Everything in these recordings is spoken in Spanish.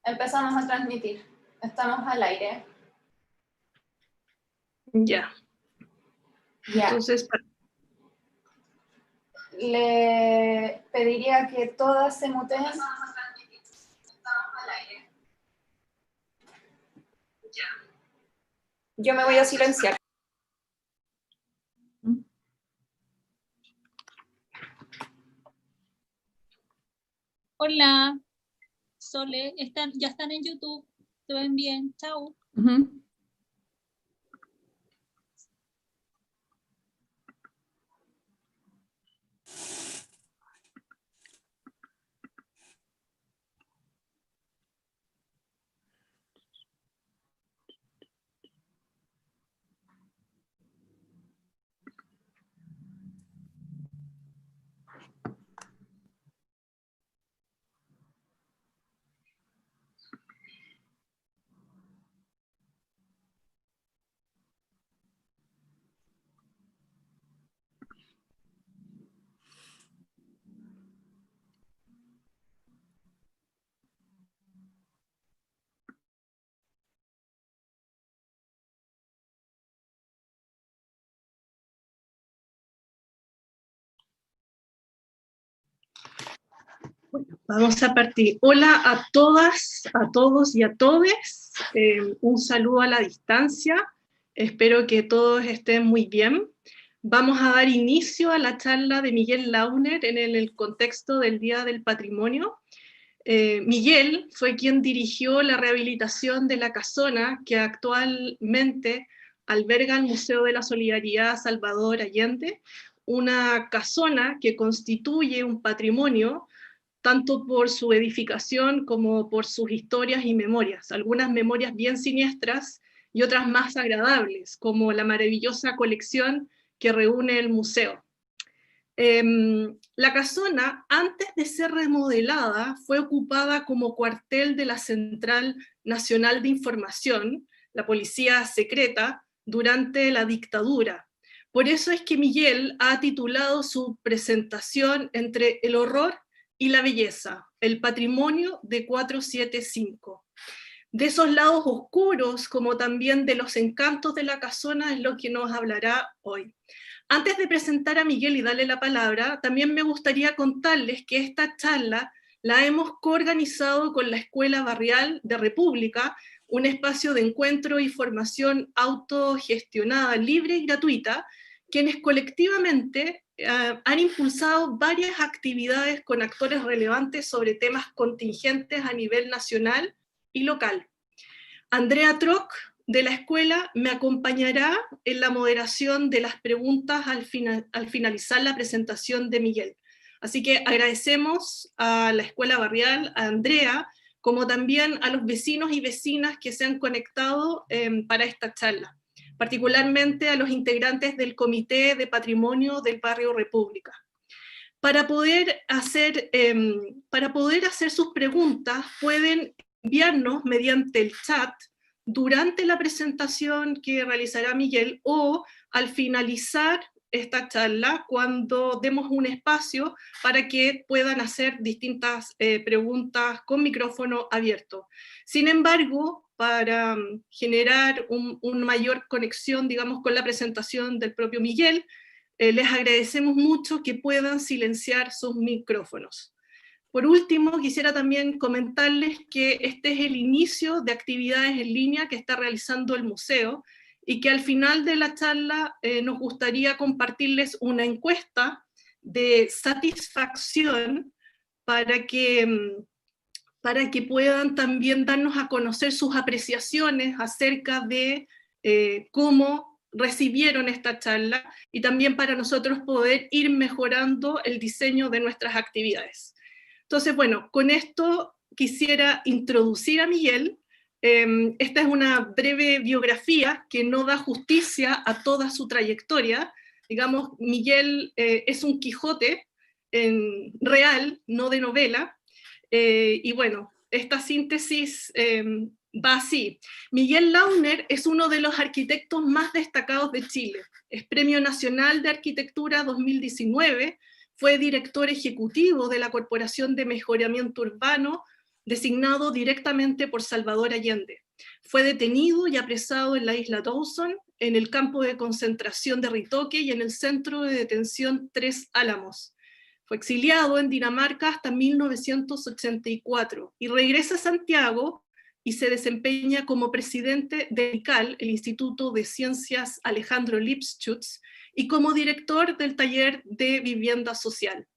Empezamos a transmitir. Estamos al aire. Ya. Ya. Entonces, Le pediría que todas se muteen. Estamos al aire. Ya. Yo me voy a silenciar. Hola, Sole, ya están en YouTube, se ven bien, chao. Bueno, vamos a partir. Hola a todas, a todos y a todes. Un saludo a la distancia. Espero que todos estén muy bien. Vamos a dar inicio a la charla de Miguel Launer en el contexto del Día del Patrimonio. Miguel fue quien dirigió la rehabilitación de la casona que actualmente alberga el Museo de la Solidaridad Salvador Allende, una casona que constituye un patrimonio tanto por su edificación como por sus historias y memorias, algunas memorias bien siniestras y otras más agradables, como la maravillosa colección que reúne el museo. La casona, antes de ser remodelada, fue ocupada como cuartel de la Central Nacional de Información, la policía secreta, durante la dictadura. Por eso es que Miguel ha titulado su presentación Entre el horror y la belleza, el patrimonio de 475. De esos lados oscuros, como también de los encantos de la casona, es lo que nos hablará hoy. Antes de presentar a Miguel y darle la palabra, también me gustaría contarles que esta charla la hemos coorganizado con la Escuela Barrial de República, un espacio de encuentro y formación autogestionada, libre y gratuita, quienes colectivamente han impulsado varias actividades con actores relevantes sobre temas contingentes a nivel nacional y local. Andrea Troc, de la escuela, me acompañará en la moderación de las preguntas al finalizar la presentación de Miguel. Así que agradecemos a la Escuela Barrial, a Andrea, como también a los vecinos y vecinas que se han conectado para esta charla, particularmente a los integrantes del Comité de Patrimonio del Barrio República. Para poder hacer sus preguntas, pueden enviarnos mediante el chat durante la presentación que realizará Miguel o al finalizar esta charla, cuando demos un espacio para que puedan hacer distintas preguntas con micrófono abierto. Sin embargo, para generar una mayor conexión, digamos, con la presentación del propio Miguel, les agradecemos mucho que puedan silenciar sus micrófonos. Por último, quisiera también comentarles que este es el inicio de actividades en línea que está realizando el museo y que al final de la charla nos gustaría compartirles una encuesta de satisfacción para que puedan también darnos a conocer sus apreciaciones acerca de cómo recibieron esta charla y también para nosotros poder ir mejorando el diseño de nuestras actividades. Entonces, bueno, con esto quisiera introducir a Miguel. Esta es una breve biografía que no da justicia a toda su trayectoria. Digamos, Miguel es un Quijote real, no de novela. Y bueno, esta síntesis va así. Miguel Launer es uno de los arquitectos más destacados de Chile. Es Premio Nacional de Arquitectura 2019, fue director ejecutivo de la Corporación de Mejoramiento Urbano designado directamente por Salvador Allende. Fue detenido y apresado en la isla Dawson, en el campo de concentración de Ritoque y en el centro de detención Tres Álamos. Fue exiliado en Dinamarca hasta 1984 y regresa a Santiago y se desempeña como presidente de ICAL, el Instituto de Ciencias Alejandro Lipschutz, y como director del taller de vivienda social.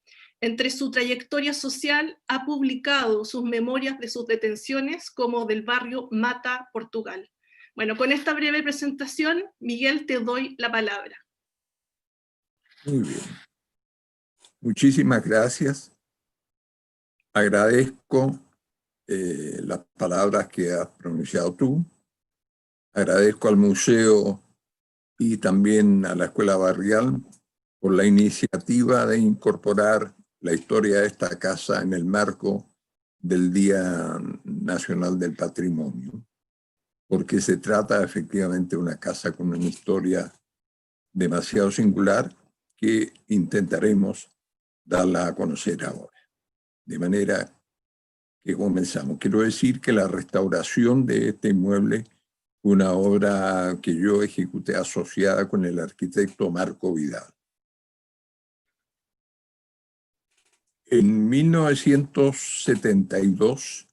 Entre su trayectoria social ha publicado sus memorias de sus detenciones como del barrio Mata, Portugal. Bueno, con esta breve presentación, Miguel, te doy la palabra. Muy bien. Muchísimas gracias. Agradezco las palabras que has pronunciado tú. Agradezco al museo y también a la Escuela Barrial por la iniciativa de incorporar la historia de esta casa en el marco del Día Nacional del Patrimonio, porque se trata efectivamente de una casa con una historia demasiado singular que intentaremos darla a conocer ahora. De manera que comenzamos. Quiero decir que la restauración de este inmueble fue una obra que yo ejecuté asociada con el arquitecto Marco Vidal. En 1972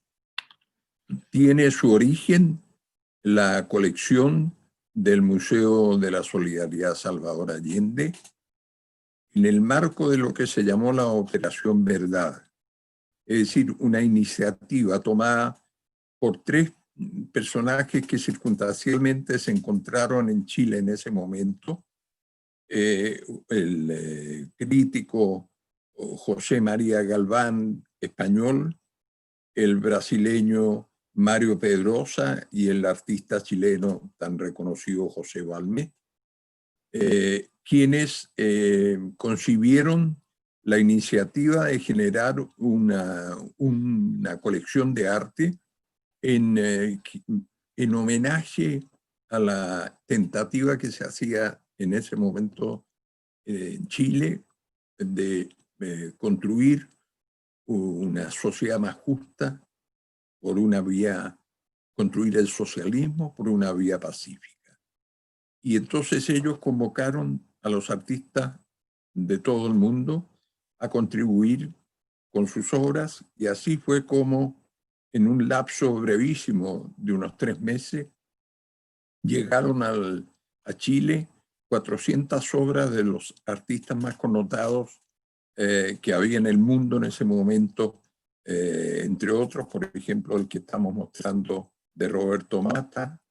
tiene su origen la colección del Museo de la Solidaridad Salvador Allende en el marco de lo que se llamó la Operación Verdad, es decir, una iniciativa tomada por tres personajes que circunstancialmente se encontraron en Chile en ese momento, el crítico José María Galván, español, el brasileño Mario Pedrosa y el artista chileno tan reconocido José Balmé, quienes concibieron la iniciativa de generar una colección de arte en homenaje a la tentativa que se hacía en ese momento en Chile de construir una sociedad más justa por una vía, construir el socialismo por una vía pacífica. Y entonces ellos convocaron a los artistas de todo el mundo a contribuir con sus obras, y así fue como en un lapso brevísimo de unos 3 meses llegaron a Chile 400 obras de los artistas más connotados que había en el mundo en ese momento, entre otros, por ejemplo, el que estamos mostrando de Roberto Mata.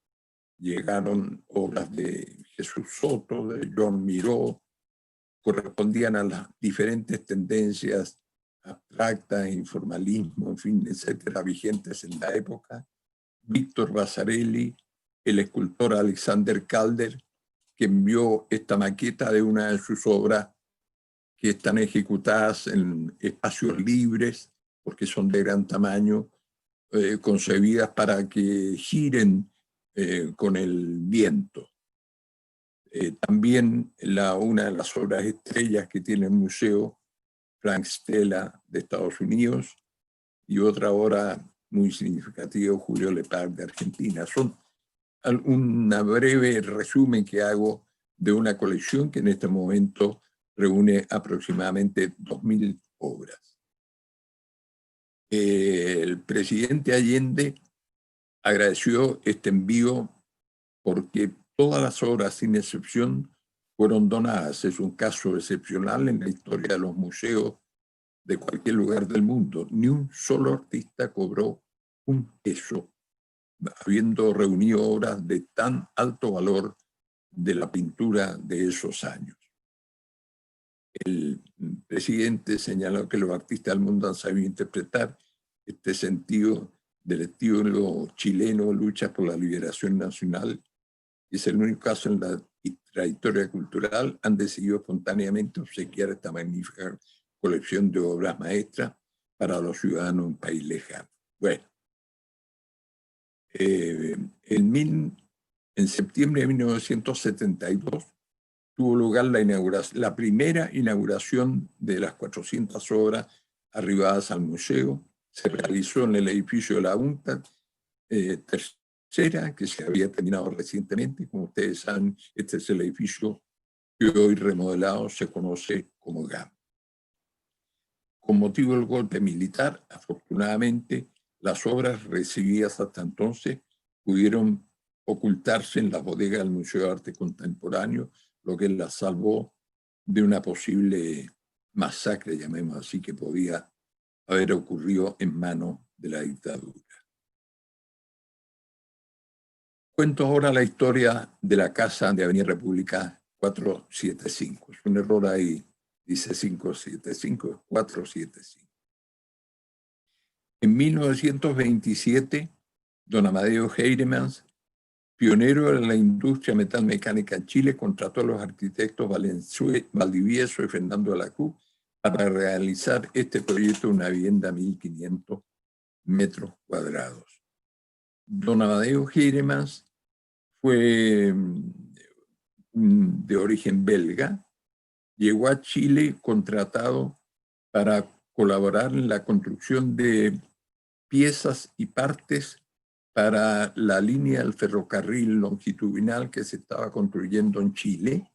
Llegaron obras de Jesús Soto, de John Miró, correspondían a las diferentes tendencias abstractas, informalismo, en fin, etcétera, vigentes en la época. Víctor Basarelli, el escultor Alexander Calder, que envió esta maqueta de una de sus obras que están ejecutadas en espacios libres, porque son de gran tamaño, concebidas para que giren con el viento. También una de las obras estrellas que tiene el museo, Frank Stella de Estados Unidos, y otra obra muy significativa, Julio Lepard de Argentina. Son un breve resumen que hago de una colección que en este momento reúne aproximadamente 2.000 obras. El presidente Allende agradeció este envío porque todas las obras, sin excepción, fueron donadas. Es un caso excepcional en la historia de los museos de cualquier lugar del mundo. Ni un solo artista cobró un peso, habiendo reunido obras de tan alto valor de la pintura de esos años. El presidente señaló que los artistas del mundo han sabido interpretar este sentido del estilo chileno, lucha por la liberación nacional. Es el único caso en la trayectoria cultural han decidido espontáneamente obsequiar esta magnífica colección de obras maestras para los ciudadanos de un país lejano. Bueno, en septiembre de 1972 tuvo lugar la primera inauguración de las 400 obras arribadas al museo, se realizó en el edificio de la UNTAD tercera, que se había terminado recientemente. Como ustedes saben, este es el edificio que hoy remodelado se conoce como GAM. Con motivo del golpe militar, afortunadamente, las obras recibidas hasta entonces pudieron ocultarse en las bodegas del Museo de Arte Contemporáneo, lo que las salvó de una posible masacre, llamemos así, que podía haber ocurrido en manos de la dictadura. Cuento ahora la historia de la casa de Avenida República 475. Es un error ahí, dice 575, es 475. En 1927, don Amadeo Heiremans, pionero de la industria metalmecánica en Chile, contrató a los arquitectos Valdivieso y Fernando de la Cruz para realizar este proyecto de una vivienda de 1.500 metros cuadrados. Don Amadeo Heiremans fue de origen belga, llegó a Chile contratado para colaborar en la construcción de piezas y partes para la línea del ferrocarril longitudinal que se estaba construyendo en Chile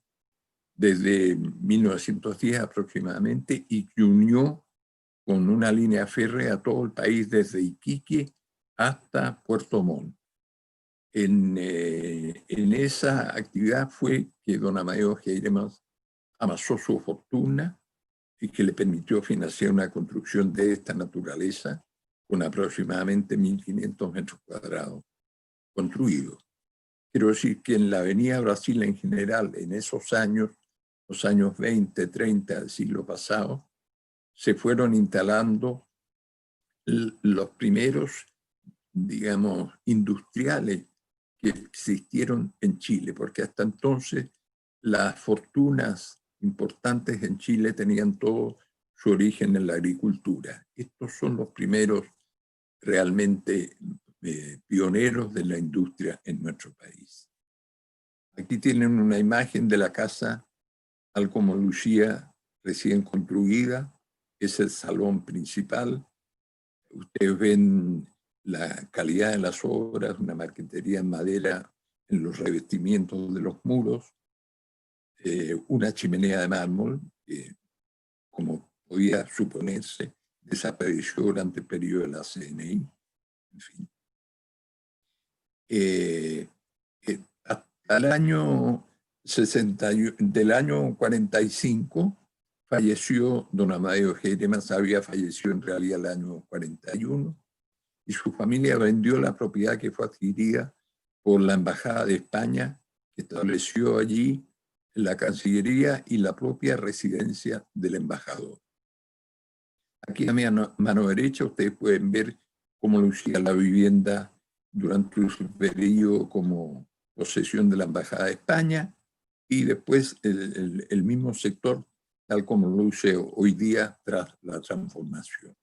desde 1910 aproximadamente, y que unió con una línea férrea a todo el país desde Iquique hasta Puerto Montt. En esa actividad fue que don Amadeo Heiremans amasó su fortuna y que le permitió financiar una construcción de esta naturaleza con aproximadamente 1.500 metros cuadrados construidos. Quiero decir que en la Avenida Brasil en general, en esos años, los años 20, 30 del siglo pasado, se fueron instalando los primeros, digamos, industriales que existieron en Chile, porque hasta entonces las fortunas importantes en Chile tenían todo su origen en la agricultura. Estos son los primeros realmente pioneros de la industria en nuestro país. Aquí tienen una imagen de la casa tal como lucía recién construida. Es el salón principal. Ustedes ven la calidad de las obras, una marquetería en madera en los revestimientos de los muros, una chimenea de mármol que, como podía suponerse, desapareció durante el periodo de la CNI. En fin. Hasta el año del año 45 falleció don Amadeo Heiremans, había fallecido en realidad el año 41, y su familia vendió la propiedad que fue adquirida por la Embajada de España, que estableció allí la Cancillería y la propia residencia del embajador. Aquí a mi mano derecha ustedes pueden ver cómo lucía la vivienda durante su periodo como posesión de la Embajada de España, y después el mismo sector tal como luce hoy día tras la transformación.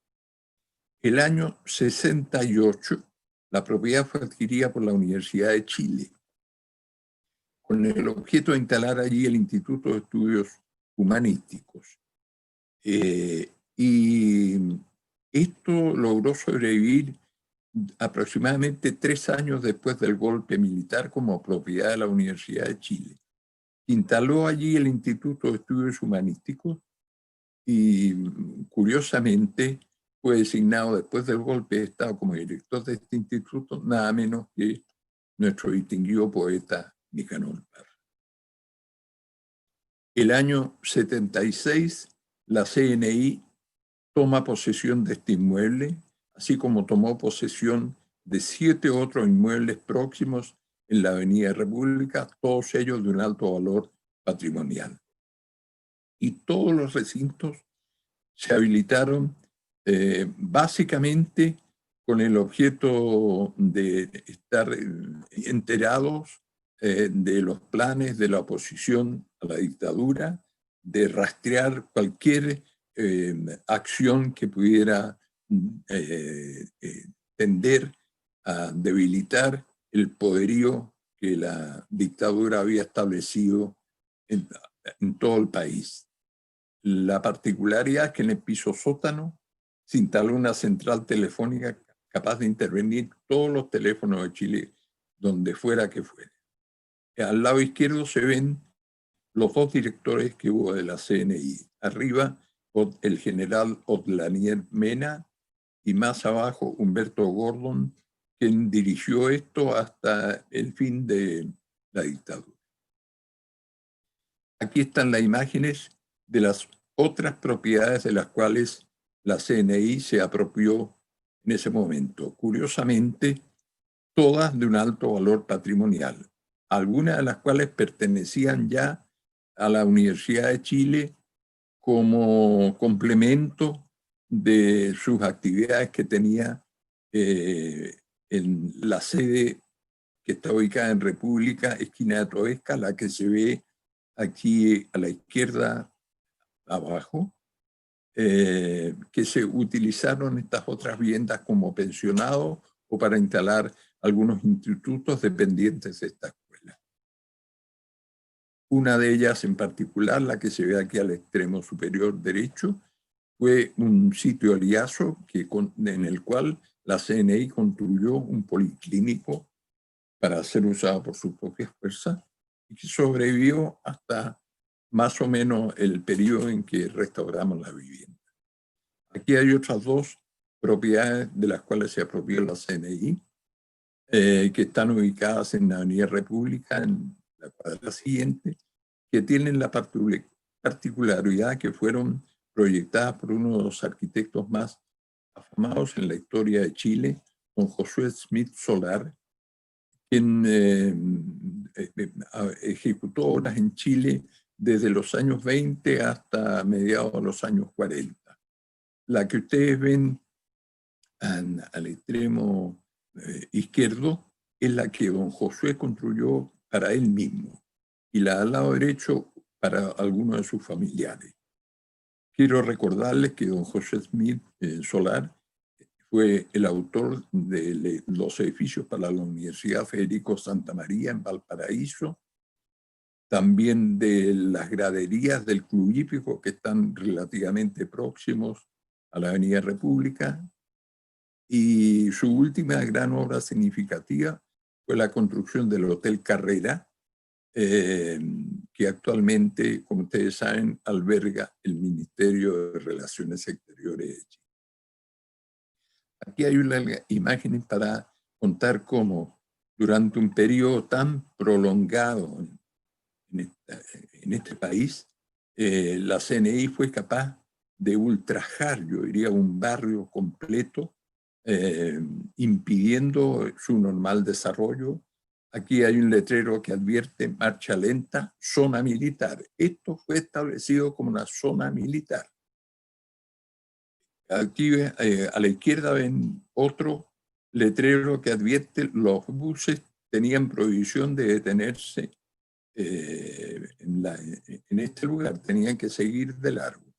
El año 68, la propiedad fue adquirida por la Universidad de Chile, con el objeto de instalar allí el Instituto de Estudios Humanísticos. Y esto logró sobrevivir aproximadamente 3 años después del golpe militar como propiedad de la Universidad de Chile. Instaló allí el Instituto de Estudios Humanísticos y, curiosamente, fue designado después del golpe de Estado como director de este instituto nada menos que nuestro distinguido poeta Nicanor Parra. El año 76, la CNI toma posesión de este inmueble, así como tomó posesión de 7 otros inmuebles próximos en la Avenida República, todos ellos de un alto valor patrimonial. Y todos los recintos se habilitaron básicamente con el objeto de estar enterados de los planes de la oposición a la dictadura, de rastrear cualquier acción que pudiera tender a debilitar el poderío que la dictadura había establecido en todo el país. La particularidad es que en el piso sótano se instaló una central telefónica capaz de intervenir todos los teléfonos de Chile, donde fuera que fuera. Al lado izquierdo se ven los dos directores que hubo de la CNI. Arriba, el general Otlanier Mena, y más abajo Humberto Gordon, quien dirigió esto hasta el fin de la dictadura. Aquí están las imágenes de las otras propiedades de las cuales la CNI se apropió en ese momento. Curiosamente, todas de un alto valor patrimonial, algunas de las cuales pertenecían ya a la Universidad de Chile como complemento de sus actividades que tenía en la sede que está ubicada en República, esquina de Toesca, la que se ve aquí a la izquierda abajo, que se utilizaron estas otras viviendas como pensionados o para instalar algunos institutos dependientes de esta escuela. Una de ellas en particular, la que se ve aquí al extremo superior derecho, fue un sitio aliazo en el cual la CNI construyó un policlínico para ser usado por sus propias fuerzas y que sobrevivió hasta más o menos el periodo en que restauramos la vivienda. Aquí hay otras dos propiedades de las cuales se apropió la CNI, que están ubicadas en la Avenida República, en la cuadra siguiente, que tienen la particularidad que fueron proyectadas por uno de los arquitectos más afamados en la historia de Chile, don Josué Smith Solar, quien ejecutó obras en Chile desde los años 20 hasta mediados de los años 40. La que ustedes ven al extremo izquierdo es la que don Josué construyó para él mismo y la al lado derecho para algunos de sus familiares. Quiero recordarles que don José Smith Solar fue el autor de los edificios para la Universidad Federico Santa María en Valparaíso, también de las graderías del Club Hípico que están relativamente próximos a la Avenida República, y su última gran obra significativa fue la construcción del Hotel Carrera, que actualmente, como ustedes saben, alberga el Ministerio de Relaciones Exteriores de Chile. Aquí hay una imagen para contar cómo durante un periodo tan prolongado en este país, la CNI fue capaz de ultrajar, yo diría, un barrio completo, impidiendo su normal desarrollo. Aquí hay un letrero que advierte marcha lenta, zona militar. Esto fue establecido como una zona militar. Aquí a la izquierda ven otro letrero que advierte los buses tenían prohibición de detenerse en este lugar, tenían que seguir de largo.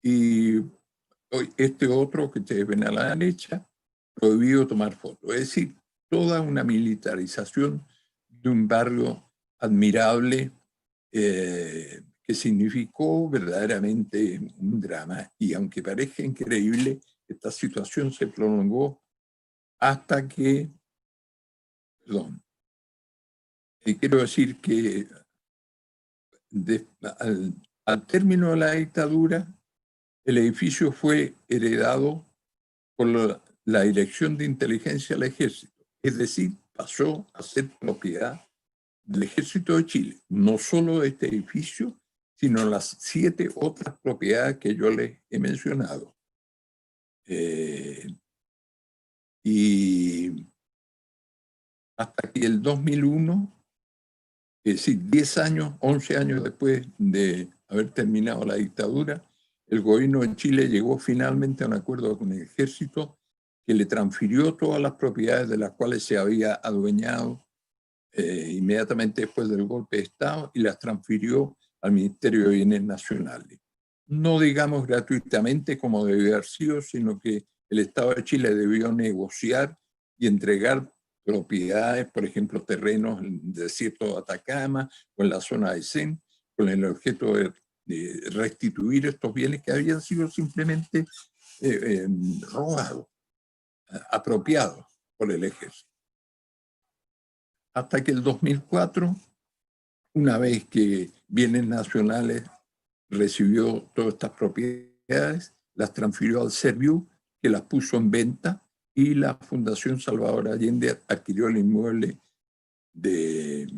Y este otro que ustedes ven a la derecha, prohibido tomar fotos. Es decir, toda una militarización de un barrio admirable que significó verdaderamente un drama. Y aunque parezca increíble, esta situación se prolongó hasta que, quiero decir que al término de la dictadura, el edificio fue heredado por la Dirección de Inteligencia del Ejército, es decir, pasó a ser propiedad del Ejército de Chile, no solo de este edificio, sino las 7 otras propiedades que yo les he mencionado. Y hasta aquí el 2001, es decir, 10 años, 11 años después de haber terminado la dictadura, el gobierno de Chile llegó finalmente a un acuerdo con el Ejército que le transfirió todas las propiedades de las cuales se había adueñado inmediatamente después del golpe de Estado y las transfirió al Ministerio de Bienes Nacionales. No digamos gratuitamente como debió haber sido, sino que el Estado de Chile debió negociar y entregar propiedades, por ejemplo, terrenos en el desierto de Atacama o en la zona de Aysén, con el objeto de restituir estos bienes que habían sido simplemente robados, apropiados por el ejército. Hasta que el 2004, una vez que Bienes Nacionales recibió todas estas propiedades, las transfirió al Serviu, que las puso en venta, y la Fundación Salvador Allende adquirió el inmueble de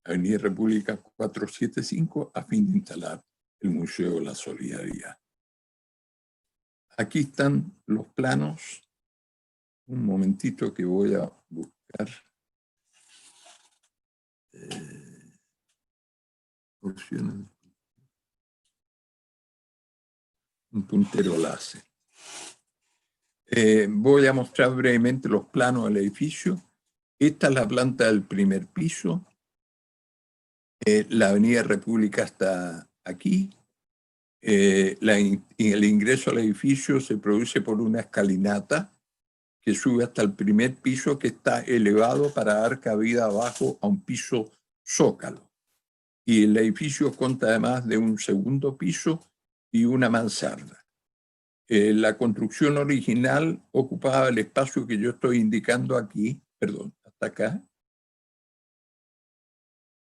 Avenida República 475 a fin de instalar el Museo de la Solidaridad. Aquí están los planos. Un momentito que voy a buscar opciones. Un puntero láser. Voy a mostrar brevemente los planos del edificio. Esta es la planta del primer piso. La Avenida República está aquí. El ingreso al edificio se produce por una escalinata que sube hasta el primer piso, que está elevado para dar cabida abajo a un piso zócalo. Y el edificio cuenta además de un segundo piso y una mansarda. La construcción original ocupaba el espacio que yo estoy indicando aquí, perdón, hasta acá.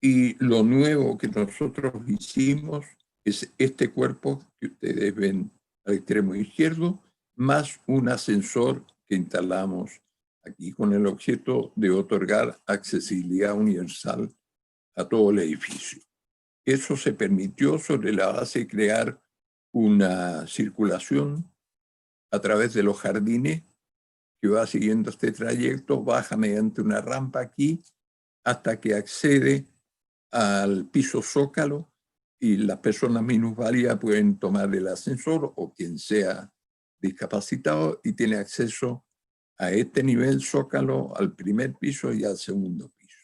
Y lo nuevo que nosotros hicimos es este cuerpo que ustedes ven al extremo izquierdo, más un ascensor que instalamos aquí con el objeto de otorgar accesibilidad universal a todo el edificio. Eso se permitió sobre la base de crear una circulación a través de los jardines que va siguiendo este trayecto, baja mediante una rampa aquí hasta que accede al piso zócalo y las personas minusválidas pueden tomar el ascensor o quien sea discapacitado y tiene acceso a este nivel zócalo, al primer piso y al segundo piso.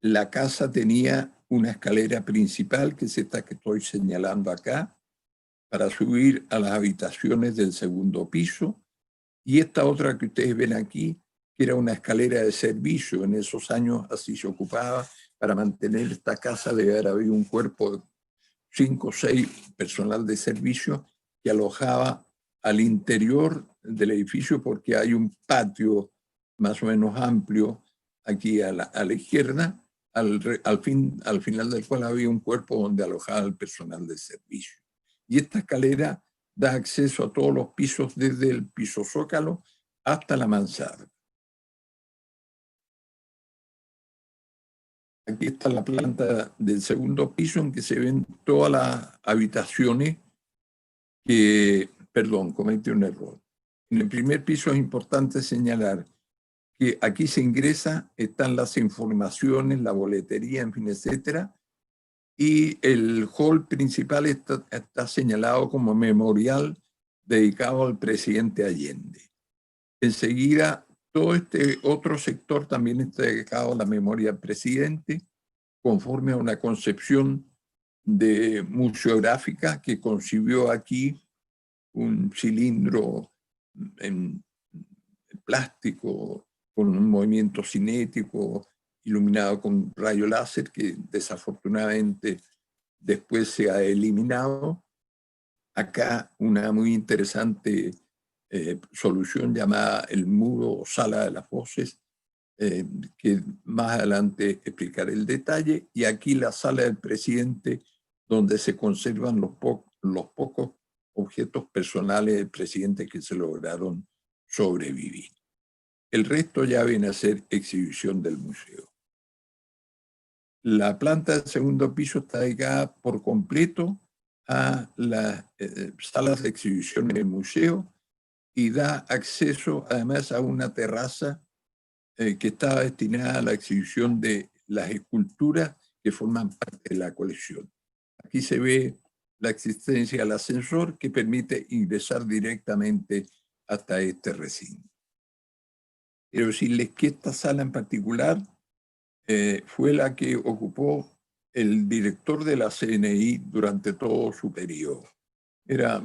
La casa tenía una escalera principal, que es esta que estoy señalando acá, para subir a las habitaciones del segundo piso, y esta otra que ustedes ven aquí, que era una escalera de servicio. En esos años así se ocupaba. Para mantener esta casa debe haber habido un cuerpo de 5 o 6 personal de servicio que alojaba al interior del edificio, porque hay un patio más o menos amplio aquí a la izquierda, al final del cual había un cuerpo donde alojaba el personal de servicio. Y esta escalera da acceso a todos los pisos, desde el piso zócalo hasta la mansarda. Aquí está la planta del segundo piso, en que se ven todas las habitaciones que, perdón, cometí un error. En el primer piso es importante señalar que aquí se ingresa, están las informaciones, la boletería, en fin, etcétera, y el hall principal está señalado como memorial dedicado al presidente Allende. Enseguida, todo este otro sector también está dedicado a la memoria del presidente, conforme a una concepción museográfica que concibió aquí un cilindro en plástico con un movimiento cinético iluminado con rayo láser, que desafortunadamente después se ha eliminado. Acá una muy interesante solución llamada el muro o sala de las voces, que más adelante explicaré el detalle. Y aquí la sala del presidente, donde se conservan los pocos objetos personales del presidente que se lograron sobrevivir. El resto ya viene a ser exhibición del museo. La planta del segundo piso está dedicada por completo a las salas de exhibición del museo y da acceso además a una terraza que estaba destinada a la exhibición de las esculturas que forman parte de la colección. Aquí se ve la existencia del ascensor que permite ingresar directamente hasta este recinto. Quiero decirles que esta sala en particular fue la que ocupó el director de la CNI durante todo su periodo. Era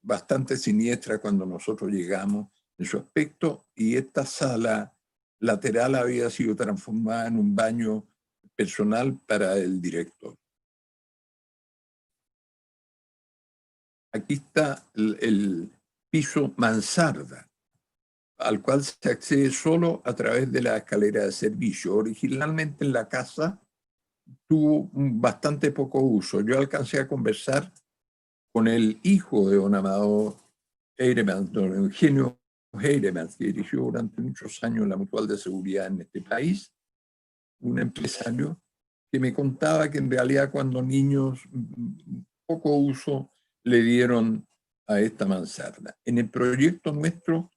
bastante siniestra cuando nosotros llegamos en su aspecto, y esta sala lateral había sido transformada en un baño personal para el director. Aquí está el piso mansarda, al cual se accede solo a través de la escalera de servicio. Originalmente en la casa tuvo bastante poco uso. Yo alcancé a conversar con el hijo de don Amado Heiremans, don Eugenio Heiremans, que dirigió durante muchos años la Mutual de Seguridad en este país, un empresario que me contaba que en realidad cuando niños poco uso le dieron a esta mansarda. En el proyecto nuestro,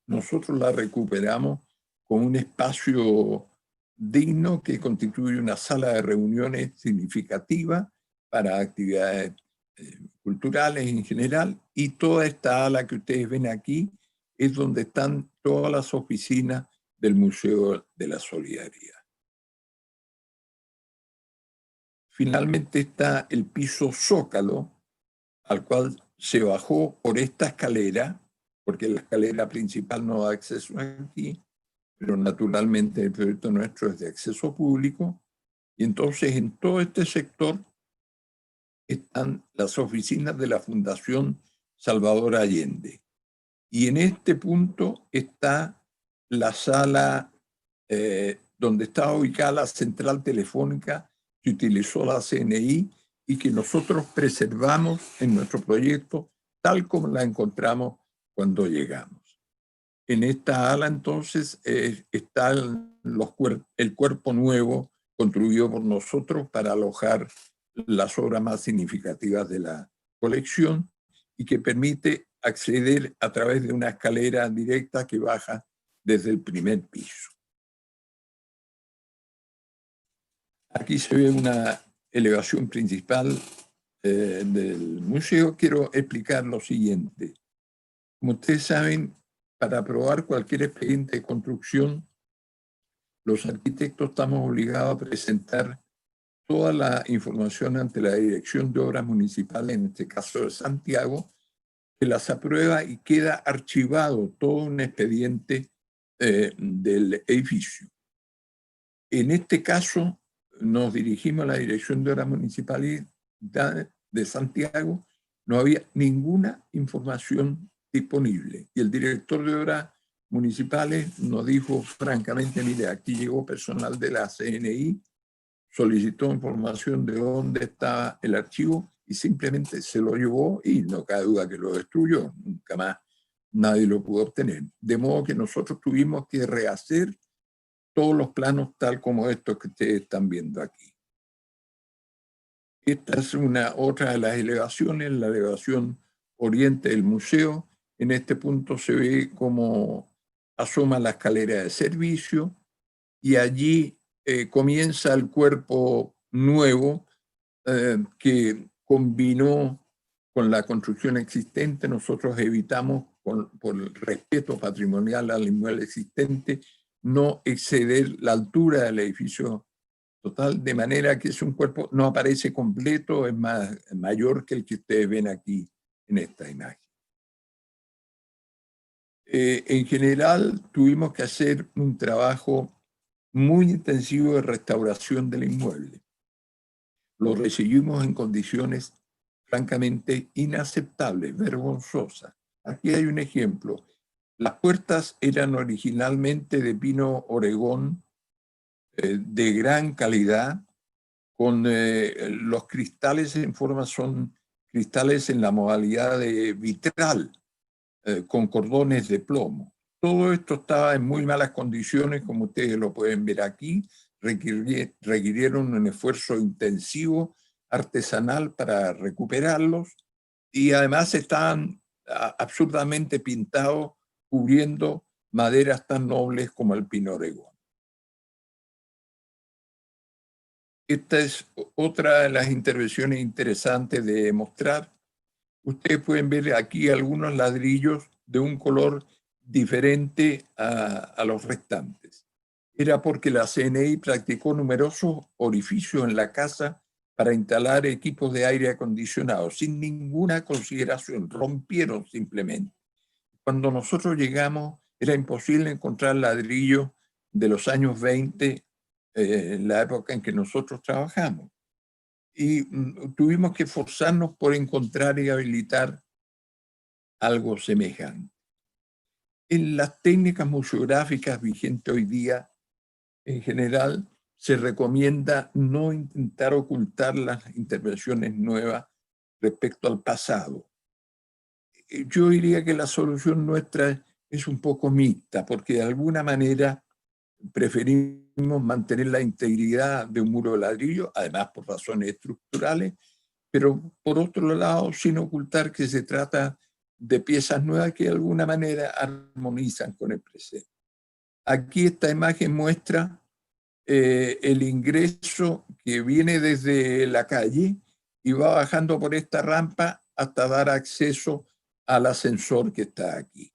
nosotros la recuperamos con un espacio digno que constituye una sala de reuniones significativa para actividades culturales en general, y toda esta ala que ustedes ven aquí es donde están todas las oficinas del Museo de la Solidaridad. Finalmente está el piso Zócalo, al cual se bajó por esta escalera, porque la escalera principal no da acceso aquí, pero naturalmente el proyecto nuestro es de acceso público, y entonces en todo este sector están las oficinas de la Fundación Salvador Allende. Y en este punto está la sala donde está ubicada la central telefónica que utilizó la CNI y que nosotros preservamos en nuestro proyecto tal como la encontramos cuando llegamos. En esta ala entonces está el cuerpo nuevo construido por nosotros para alojar las obras más significativas de la colección y que permite acceder a través de una escalera directa que baja desde el primer piso. Aquí se ve una elevación principal del museo. Quiero explicar lo siguiente. Como ustedes saben, para aprobar cualquier expediente de construcción, los arquitectos estamos obligados a presentar toda la información ante la Dirección de Obras Municipales, en este caso de Santiago, que las aprueba y queda archivado todo un expediente del edificio. En este caso, nos dirigimos a la Dirección de Obras Municipales de Santiago, no había ninguna información disponible. Y el director de Obras Municipales nos dijo francamente, mire, aquí llegó personal de la CNI, solicitó información de dónde estaba el archivo y simplemente se lo llevó y no cabe duda que lo destruyó. Nunca más nadie lo pudo obtener. De modo que nosotros tuvimos que rehacer todos los planos tal como estos que ustedes están viendo aquí. Esta es otra de las elevaciones, la elevación oriente del museo. En este punto se ve cómo asoma la escalera de servicio y allí comienza el cuerpo nuevo que combinó con la construcción existente. Nosotros evitamos, por el respeto patrimonial al inmueble existente, no exceder la altura del edificio total, de manera que es un cuerpo, no aparece completo, es mayor que el que ustedes ven aquí en esta imagen. En general, tuvimos que hacer un trabajo muy intensivo de restauración del inmueble. Lo recibimos en condiciones francamente inaceptables, vergonzosas. Aquí hay un ejemplo. Las puertas eran originalmente de pino Oregón, de gran calidad, con los cristales en forma, son cristales en la modalidad de vitral, con cordones de plomo. Todo esto estaba en muy malas condiciones, como ustedes lo pueden ver aquí. Requirieron un esfuerzo intensivo artesanal para recuperarlos y además estaban absurdamente pintados, cubriendo maderas tan nobles como el pino Oregón. Esta es otra de las intervenciones interesantes de mostrar. Ustedes pueden ver aquí algunos ladrillos de un color diferente a los restantes. Era porque la CNI practicó numerosos orificios en la casa para instalar equipos de aire acondicionado, sin ninguna consideración, rompieron simplemente. Cuando nosotros llegamos, era imposible encontrar ladrillos de los años 20, en la época en que nosotros trabajamos. y tuvimos que esforzarnos por encontrar y habilitar algo semejante. En las técnicas museográficas vigentes hoy día, en general, se recomienda no intentar ocultar las intervenciones nuevas respecto al pasado. Yo diría que la solución nuestra es un poco mixta, porque de alguna manera preferimos mantener la integridad de un muro de ladrillo, además por razones estructurales, pero por otro lado, sin ocultar que se trata de piezas nuevas que de alguna manera armonizan con el presente. Aquí esta imagen muestra el ingreso que viene desde la calle y va bajando por esta rampa hasta dar acceso al ascensor que está aquí.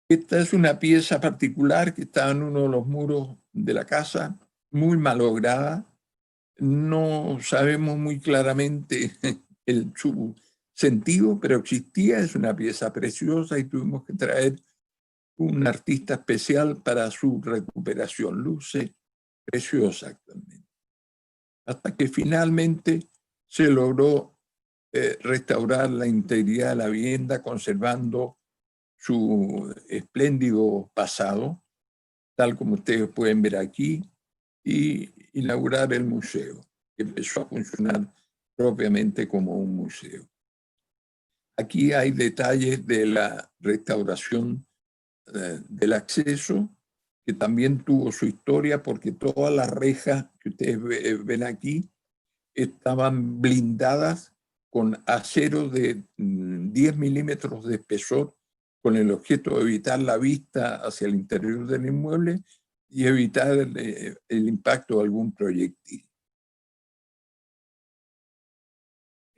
Esta es una pieza particular que está en uno de los muros de la casa, muy malograda. No sabemos muy claramente su sentido, pero existía, es una pieza preciosa y tuvimos que traer un artista especial para su recuperación. Luce preciosa actualmente. Hasta que finalmente se logró restaurar la integridad de la vivienda, conservando su espléndido pasado, tal como ustedes pueden ver aquí, y inaugurar el museo, que empezó a funcionar propiamente como un museo. Aquí hay detalles de la restauración del acceso, que también tuvo su historia, porque todas las rejas que ustedes ven aquí estaban blindadas con acero de 10 milímetros de espesor, con el objeto de evitar la vista hacia el interior del inmueble y evitar el impacto de algún proyectil.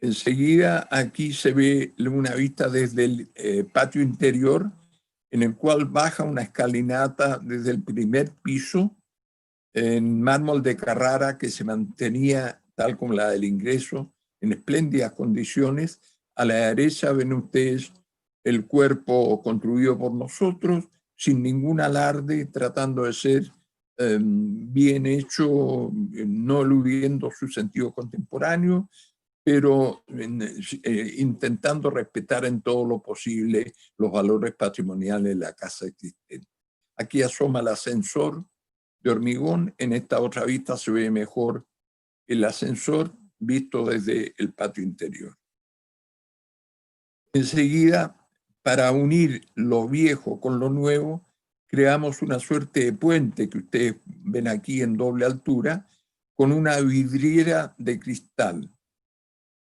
Enseguida aquí se ve una vista desde el patio interior, en el cual baja una escalinata desde el primer piso en mármol de Carrara que se mantenía tal como la del ingreso, en espléndidas condiciones. A la derecha ven ustedes el cuerpo construido por nosotros, sin ningún alarde, tratando de ser bien hecho, no eludiendo su sentido contemporáneo, pero intentando respetar en todo lo posible los valores patrimoniales de la casa existente. Aquí asoma el ascensor de hormigón, en esta otra vista se ve mejor el ascensor visto desde el patio interior. Enseguida, para unir lo viejo con lo nuevo, creamos una suerte de puente que ustedes ven aquí en doble altura, con una vidriera de cristal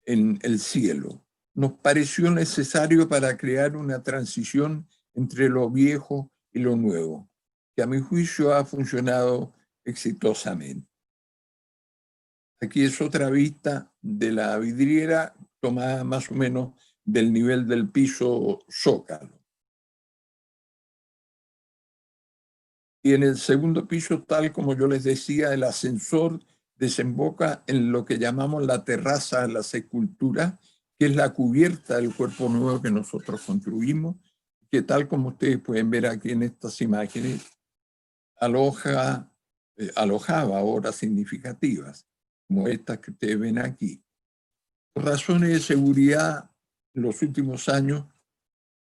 en el cielo. Nos pareció necesario para crear una transición entre lo viejo y lo nuevo, que a mi juicio ha funcionado exitosamente. Aquí es otra vista de la vidriera tomada más o menos del nivel del piso zócalo. Y en el segundo piso, tal como yo les decía, el ascensor desemboca en lo que llamamos la terraza de las esculturas, que es la cubierta del cuerpo nuevo que nosotros construimos, que tal como ustedes pueden ver aquí en estas imágenes, alojaba horas significativas, como estas que ustedes ven aquí. Por razones de seguridad, en los últimos años,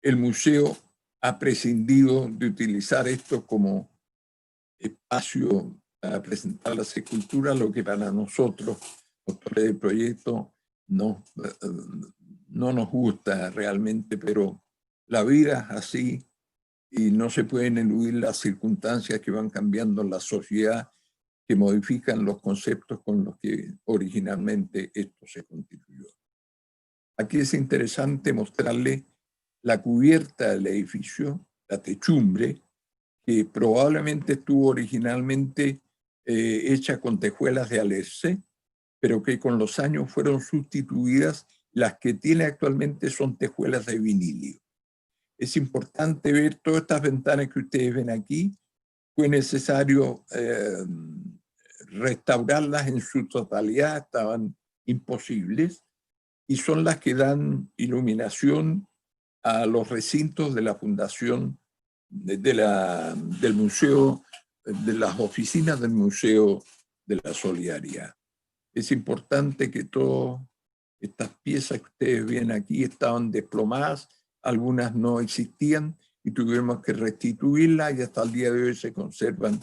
el museo ha prescindido de utilizar esto como espacio para presentar las esculturas, lo que para nosotros, autores del proyecto, no nos gusta realmente, pero la vida es así y no se pueden eludir las circunstancias que van cambiando en la sociedad, que modifican los conceptos con los que originalmente esto se constituyó. Aquí es interesante mostrarle la cubierta del edificio, la techumbre, que probablemente estuvo originalmente hecha con tejuelas de alerce, pero que con los años fueron sustituidas. Las que tiene actualmente son tejuelas de vinilio. Es importante ver todas estas ventanas que ustedes ven aquí. Fue necesario restaurarlas en su totalidad, estaban imposibles, y son las que dan iluminación a los recintos de la fundación del museo, de las oficinas del Museo de la solidaridad. Es importante que todas estas piezas que ustedes ven aquí estaban desplomadas, algunas no existían y tuvimos que restituirlas y hasta el día de hoy se conservan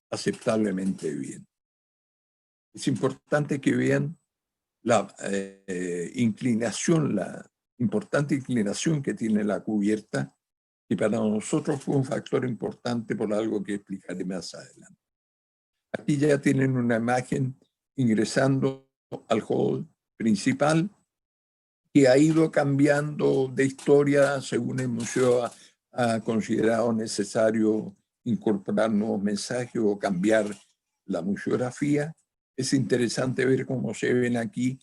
aceptablemente bien. Es importante que vean la inclinación, la importante inclinación que tiene la cubierta, y para nosotros fue un factor importante por algo que explicaré más adelante. Aquí ya tienen una imagen ingresando al hall principal, que ha ido cambiando de historia según el museo ha considerado necesario incorporar nuevos mensajes o cambiar la museografía. Es interesante ver cómo se ven aquí.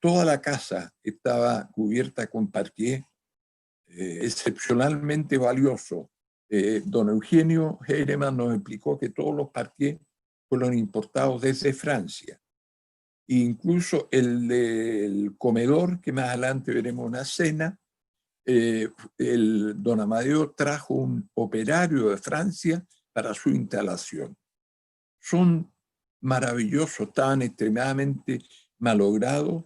Toda la casa estaba cubierta con parqué, excepcionalmente valioso. Don Eugenio Heinemann nos explicó que todos los parqués fueron importados desde Francia. Incluso el del comedor, que más adelante veremos una cena, don Amadeo trajo un operario de Francia para su instalación. Son maravillosos, estaban extremadamente malogrados.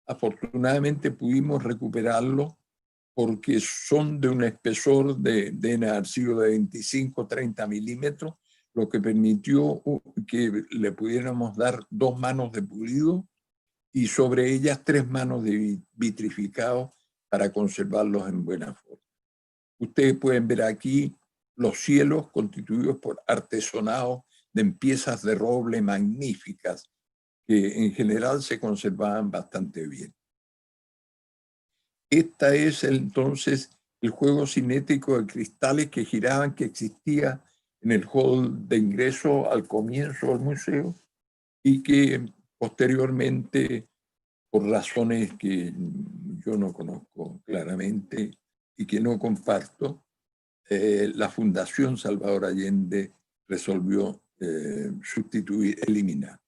Afortunadamente pudimos recuperarlos porque son de un espesor deben haber sido de 25-30 milímetros, lo que permitió que le pudiéramos dar 2 manos de pulido y sobre ellas 3 manos de vitrificado para conservarlos en buena forma. Ustedes pueden ver aquí los cielos constituidos por artesonados de piezas de roble magníficas que en general se conservaban bastante bien. Este es entonces el juego cinético de cristales que giraban que existía en el hall de ingreso al comienzo del museo y que posteriormente, por razones que yo no conozco claramente y que no comparto, la Fundación Salvador Allende resolvió eliminar.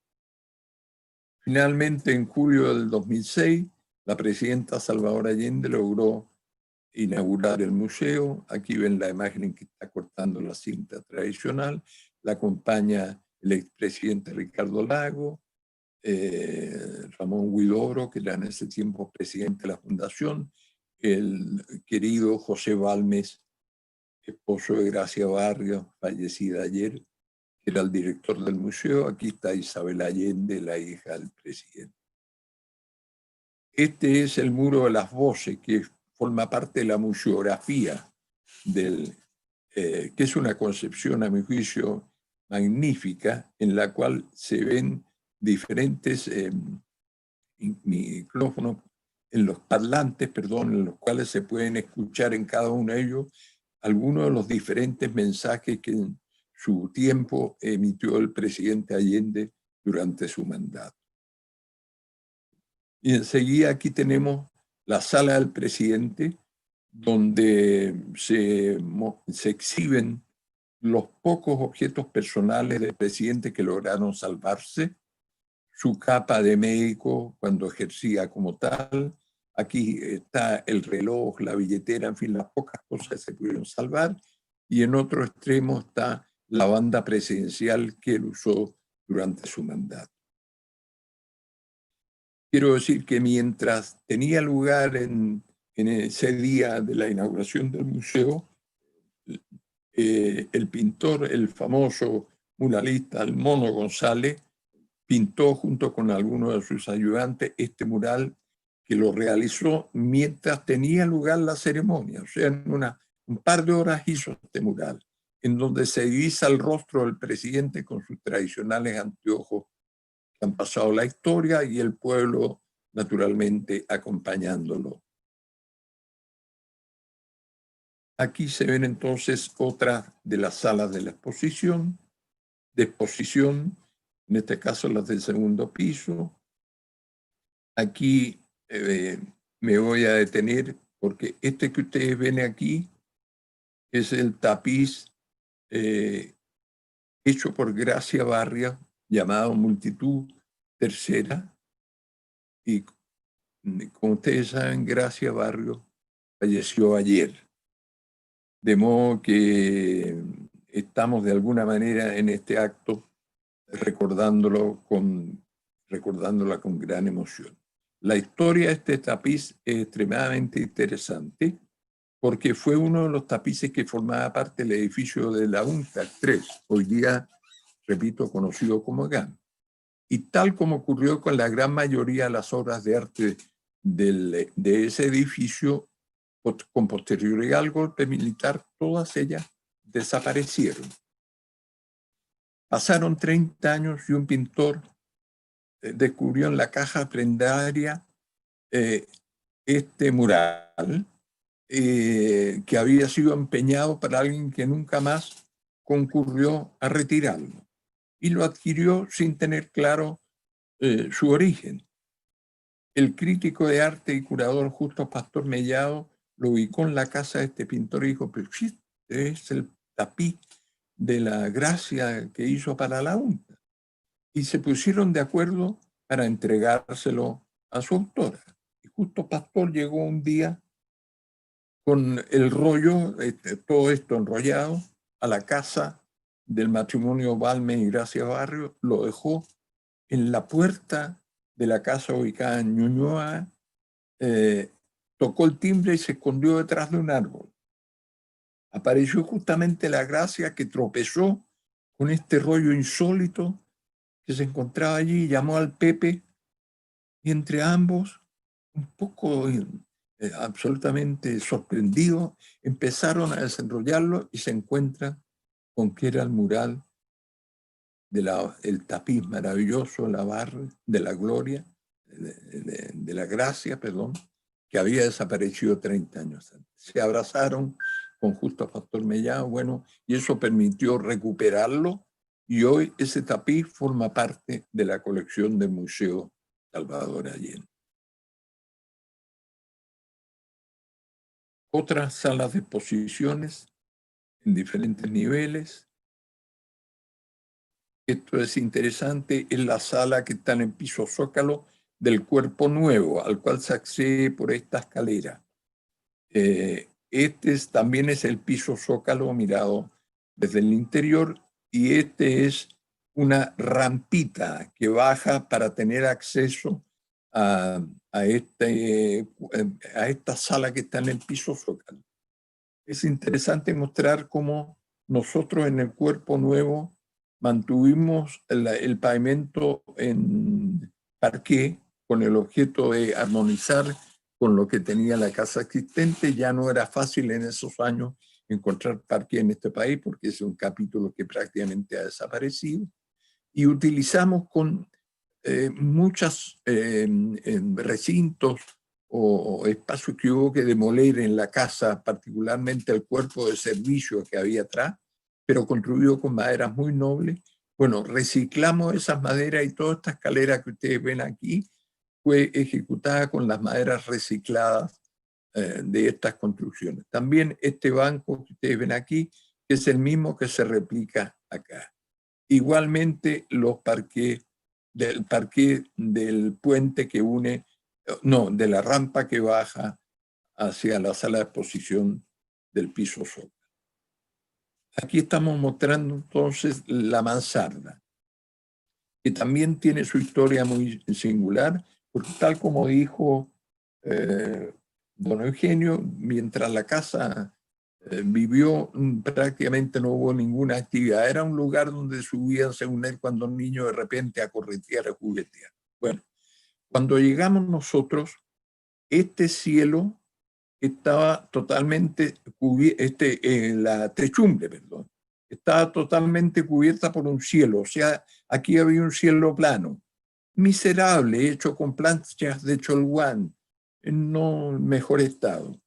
Finalmente, en julio del 2006, la presidenta Salvador Allende logró inaugurar el museo. Aquí ven la imagen en que está cortando la cinta tradicional. La acompaña el expresidente Ricardo Lagos, Ramón Huidobro, que era en ese tiempo presidente de la fundación, el querido José Balmes, esposo de Gracia Barrios, fallecida ayer, que era el director del museo. Aquí está Isabel Allende, la hija del presidente. Este es el muro de las voces, que forma parte de la museografía, que es una concepción, a mi juicio, magnífica, en la cual se ven diferentes micrófonos, en los parlantes, perdón, en los cuales se pueden escuchar en cada uno de ellos algunos de los diferentes mensajes que en su tiempo emitió el presidente Allende durante su mandato. Y enseguida aquí tenemos la sala del presidente, donde se exhiben los pocos objetos personales del presidente que lograron salvarse, su capa de médico cuando ejercía como tal. Aquí está el reloj, la billetera, en fin, las pocas cosas que se pudieron salvar. Y en otro extremo está la banda presidencial que él usó durante su mandato. Quiero decir que mientras tenía lugar en ese día de la inauguración del museo, el pintor, el famoso muralista, el Mono González, pintó junto con algunos de sus ayudantes este mural que lo realizó mientras tenía lugar la ceremonia. O sea, en un par de horas hizo este mural, en donde se divisa el rostro del presidente con sus tradicionales anteojos que han pasado la historia y el pueblo, naturalmente, acompañándolo. Aquí se ven entonces otras de las salas de la exposición, en este caso las del segundo piso. Aquí me voy a detener porque este que ustedes ven aquí es el tapiz hecho por Gracia Barrios, llamado Multitud Tercera. Y como ustedes saben, Gracia Barrios falleció ayer. De modo que estamos de alguna manera en este acto recordándola con gran emoción. La historia de este tapiz es extremadamente interesante porque fue uno de los tapices que formaba parte del edificio de la UNCTAD 3, hoy día, repito, conocido como GAN. Y tal como ocurrió con la gran mayoría de las obras de arte de ese edificio, con posterioridad al golpe militar, todas ellas desaparecieron. Pasaron 30 años y un pintor descubrió en la caja prendaria este mural que había sido empeñado para alguien que nunca más concurrió a retirarlo. Y lo adquirió sin tener claro su origen. El crítico de arte y curador Justo Pastor Mellado lo ubicó en la casa de este pintor y dijo, pero sí, es el tapiz de la gracia que hizo para la UNCTAD. Y se pusieron de acuerdo para entregárselo a su autora. Y Justo Pastor llegó un día con el rollo, todo esto enrollado, a la casa del matrimonio Balme y Gracia Barrio, lo dejó en la puerta de la casa ubicada en Ñuñoa, tocó el timbre y se escondió detrás de un árbol. Apareció justamente la Gracia, que tropezó con este rollo insólito que se encontraba allí, llamó al Pepe, y entre ambos, un poco absolutamente sorprendidos, empezaron a desenrollarlo y se encuentran con que era el mural el tapiz maravilloso, la barra de la gloria, de la gracia, perdón, que había desaparecido 30 años antes. Se abrazaron con Justo Pastor Mellado, bueno, y eso permitió recuperarlo, y hoy ese tapiz forma parte de la colección del Museo Salvador Allende. Otras salas de exposiciones en diferentes niveles. Esto es interesante, es la sala que está en el piso Zócalo del Cuerpo Nuevo, al cual se accede por esta escalera. También es el piso Zócalo mirado desde el interior, y este es una rampita que baja para tener acceso a esta sala que está en el piso Zócalo. Es interesante mostrar cómo nosotros en el Cuerpo Nuevo mantuvimos el pavimento en parqué con el objeto de armonizar con lo que tenía la casa existente. Ya no era fácil en esos años encontrar parqué en este país porque es un capítulo que prácticamente ha desaparecido. Y utilizamos con muchos recintos o espacios que hubo que demoler en la casa, particularmente el cuerpo de servicio que había atrás, pero construido con maderas muy nobles. Bueno, reciclamos esas maderas y toda esta escalera que ustedes ven aquí fue ejecutada con las maderas recicladas de estas construcciones. También este banco que ustedes ven aquí, que es el mismo que se replica acá. Igualmente los parqués del puente que une, no, de la rampa que baja hacia la sala de exposición del piso Zócalo. Aquí estamos mostrando entonces la mansarda, que también tiene su historia muy singular, porque tal como dijo don Eugenio, mientras la casa vivió, prácticamente no hubo ninguna actividad. Era un lugar donde subían, según él, cuando niño de repente a corretear, a juguetear. Bueno, cuando llegamos nosotros, este cielo estaba totalmente la techumbre, perdón, estaba totalmente cubierta por un cielo. O sea, aquí había un cielo plano, miserable, hecho con planchas de cholguán, en no mejor estado.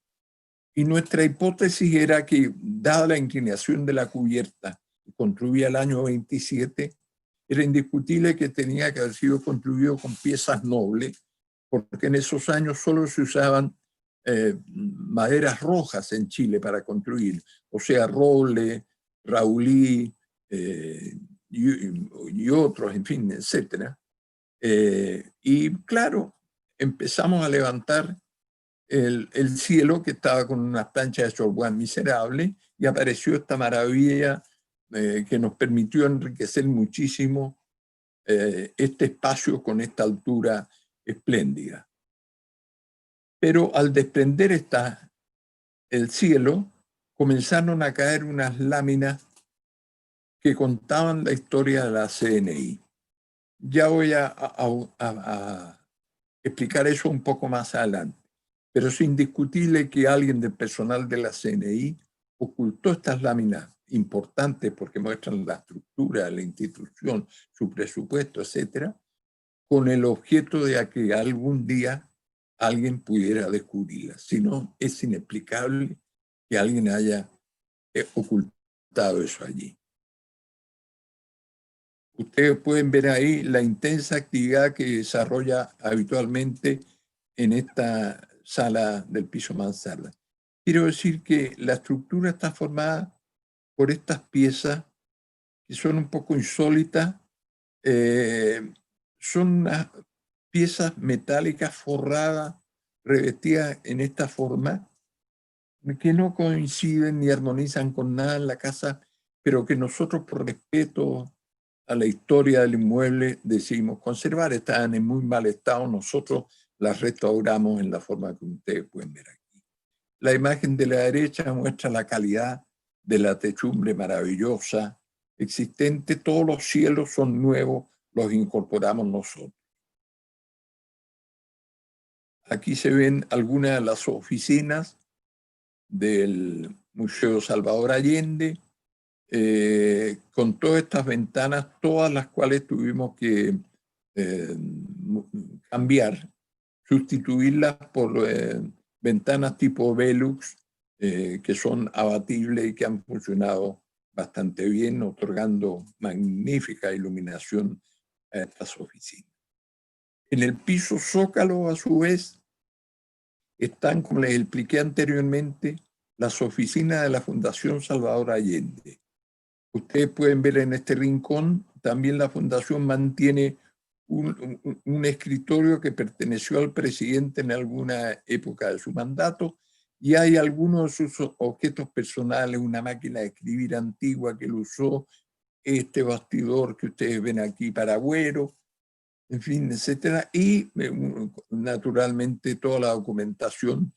Y nuestra hipótesis era que, dada la inclinación de la cubierta, que construía el año 27, era indiscutible que tenía que haber sido construido con piezas nobles, porque en esos años solo se usaban maderas rojas en Chile para construir, o sea, roble, raulí y otros, en fin, etc. Y claro, empezamos a levantar el cielo, que estaba con unas planchas de cholguán miserable, y apareció esta maravilla que nos permitió enriquecer muchísimo este espacio con esta altura espléndida. Pero al desprender el cielo, comenzaron a caer unas láminas que contaban la historia de la CNI. Ya voy a explicar eso un poco más adelante. Pero es indiscutible que alguien del personal de la CNI ocultó estas láminas importantes porque muestran la estructura de la institución, su presupuesto, etcétera, con el objeto de que algún día alguien pudiera descubrirlas. Si no, es inexplicable que alguien haya ocultado eso allí. Ustedes pueden ver ahí la intensa actividad que desarrolla habitualmente en esta sala del piso mansarda. Quiero decir que la estructura está formada por estas piezas que son un poco insólitas. Son unas piezas metálicas forradas, revestidas en esta forma, que no coinciden ni armonizan con nada en la casa, pero que nosotros, por respeto a la historia del inmueble, decidimos conservar. Estaban en muy mal estado, nosotros las restauramos en la forma que ustedes pueden ver aquí. La imagen de la derecha muestra la calidad de la techumbre maravillosa existente. Todos los cielos son nuevos, los incorporamos nosotros. Aquí se ven algunas de las oficinas del Museo Salvador Allende, con todas estas ventanas, todas las cuales tuvimos que cambiar, sustituirlas por ventanas tipo Velux, que son abatibles y que han funcionado bastante bien, otorgando magnífica iluminación a estas oficinas. En el piso zócalo, a su vez, están, como les expliqué anteriormente, las oficinas de la Fundación Salvador Allende. Ustedes pueden ver en este rincón, también la Fundación mantiene un escritorio que perteneció al presidente en alguna época de su mandato, y hay algunos de sus objetos personales, una máquina de escribir antigua que él usó, este bastidor que ustedes ven aquí para Agüero, en fin, etcétera, y naturalmente toda la documentación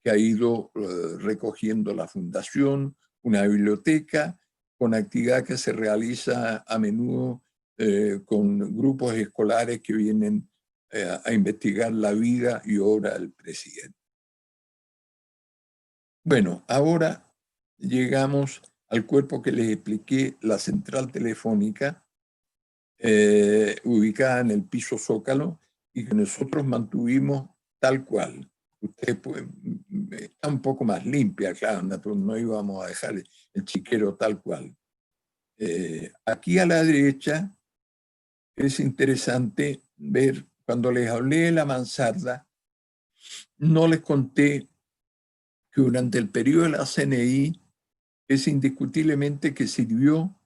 que ha ido recogiendo la Fundación, una biblioteca con actividad que se realiza a menudo con grupos escolares que vienen a investigar la vida y obra del presidente. Bueno, ahora llegamos al cuerpo que les expliqué, la central telefónica, ubicada en el piso zócalo y que nosotros mantuvimos tal cual. Ustedes pueden, está un poco más limpia, claro, no íbamos a dejar el chiquero tal cual. Aquí a la derecha es interesante ver, cuando les hablé de la mansarda, no les conté que durante el periodo de la CNI es indiscutiblemente que sirvió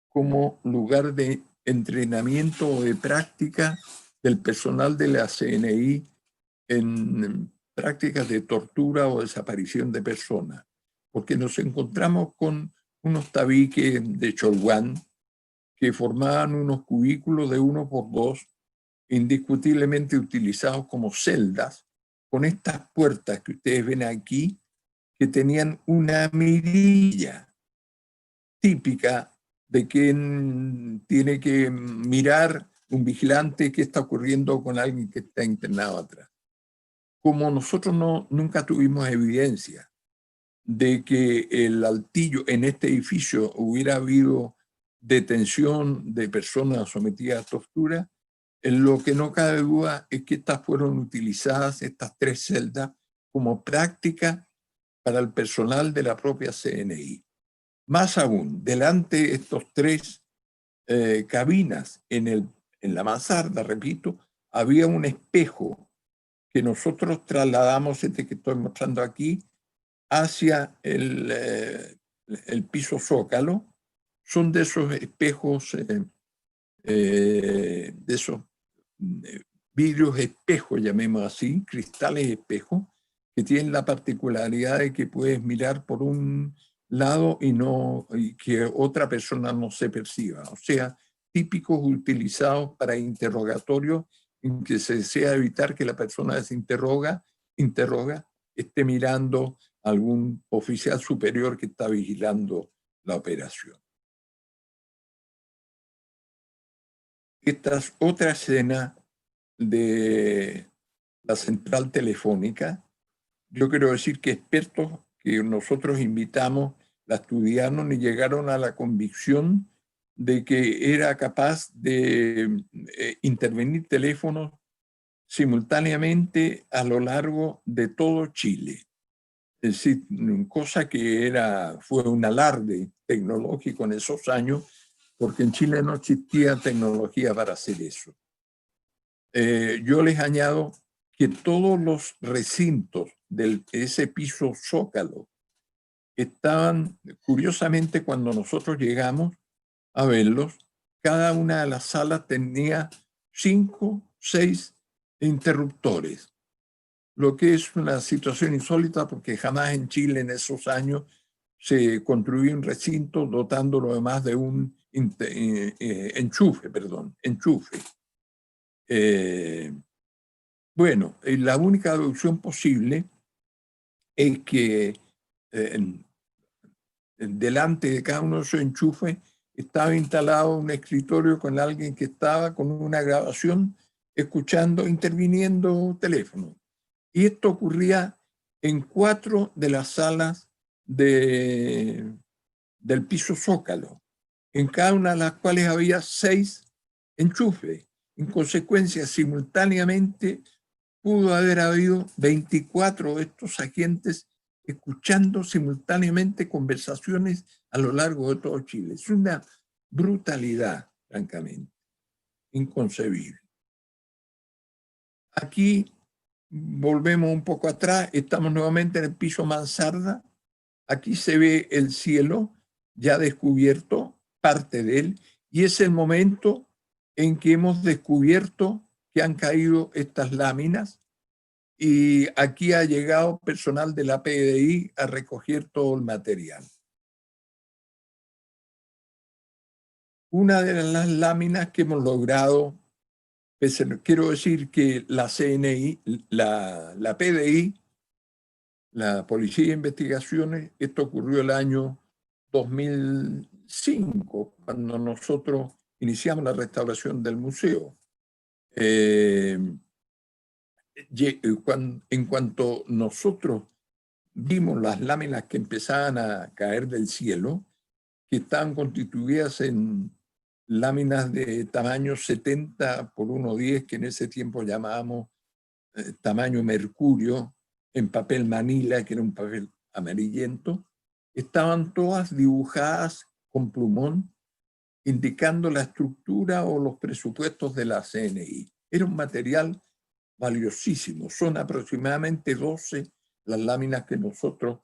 como lugar de entrenamiento o de práctica del personal de la CNI en prácticas de tortura o desaparición de personas, porque nos encontramos con unos tabiques de Cholguán que formaban unos cubículos de 1x2, indiscutiblemente utilizados como celdas, con estas puertas que ustedes ven aquí, que tenían una mirilla típica de quien tiene que mirar un vigilante qué está ocurriendo con alguien que está internado atrás. Como nosotros nunca tuvimos evidencia de que el Altillo, en este edificio, hubiera habido detención de personas sometidas a tortura, en lo que no cabe duda es que estas fueron utilizadas, estas 3 celdas, como práctica para el personal de la propia CNI. Más aún, delante de estos 3 cabinas en la mansarda, repito, había un espejo que nosotros trasladamos, este que estoy mostrando aquí, hacia el piso zócalo. Son de esos espejos, de esos vidrios espejos, llamemos así, cristales espejos, que tienen la particularidad de que puedes mirar por un lado y que otra persona no se perciba. O sea, típicos utilizados para interrogatorios en que se desea evitar que la persona que se interroga esté mirando a algún oficial superior que está vigilando la operación. Esta es otra escena de la central telefónica. Yo quiero decir que expertos que nosotros invitamos la estudiaron y llegaron a la convicción de que era capaz de intervenir teléfonos simultáneamente a lo largo de todo Chile. Es decir, cosa que fue un alarde tecnológico en esos años, porque en Chile no existía tecnología para hacer eso. Yo les añado que todos los recintos de ese piso Zócalo estaban, curiosamente, cuando nosotros llegamos a verlos, cada una de las salas tenía 5, 6 interruptores, lo que es una situación insólita porque jamás en Chile en esos años se construyó un recinto dotándolo además de un enchufe. Bueno, la única deducción posible es que delante de cada uno de esos enchufes estaba instalado un escritorio con alguien que estaba con una grabación, escuchando, interviniendo teléfono. Y esto ocurría en 4 de las salas del piso Zócalo, en cada una de las cuales había 6 enchufes. En consecuencia, simultáneamente pudo haber habido 24 de estos agentes escuchando simultáneamente conversaciones a lo largo de todo Chile. Es una brutalidad, francamente, inconcebible. Aquí volvemos un poco atrás, estamos nuevamente en el piso mansarda. Aquí se ve el cielo ya descubierto, parte de él, y es el momento en que hemos descubierto que han caído estas láminas. Y aquí ha llegado personal de la PDI a recoger todo el material. Una de las láminas que hemos logrado, pues, quiero decir que la CNI, la PDI, la Policía de Investigaciones, esto ocurrió el año 2005, cuando nosotros iniciamos la restauración del museo. En cuanto nosotros vimos las láminas que empezaban a caer del cielo, que estaban constituidas en láminas de tamaño 70 por 1,10, que en ese tiempo llamábamos tamaño mercurio, en papel manila, que era un papel amarillento, estaban todas dibujadas con plumón, indicando la estructura o los presupuestos de la CNI. Era un material valiosísimo. Son aproximadamente 12 las láminas que nosotros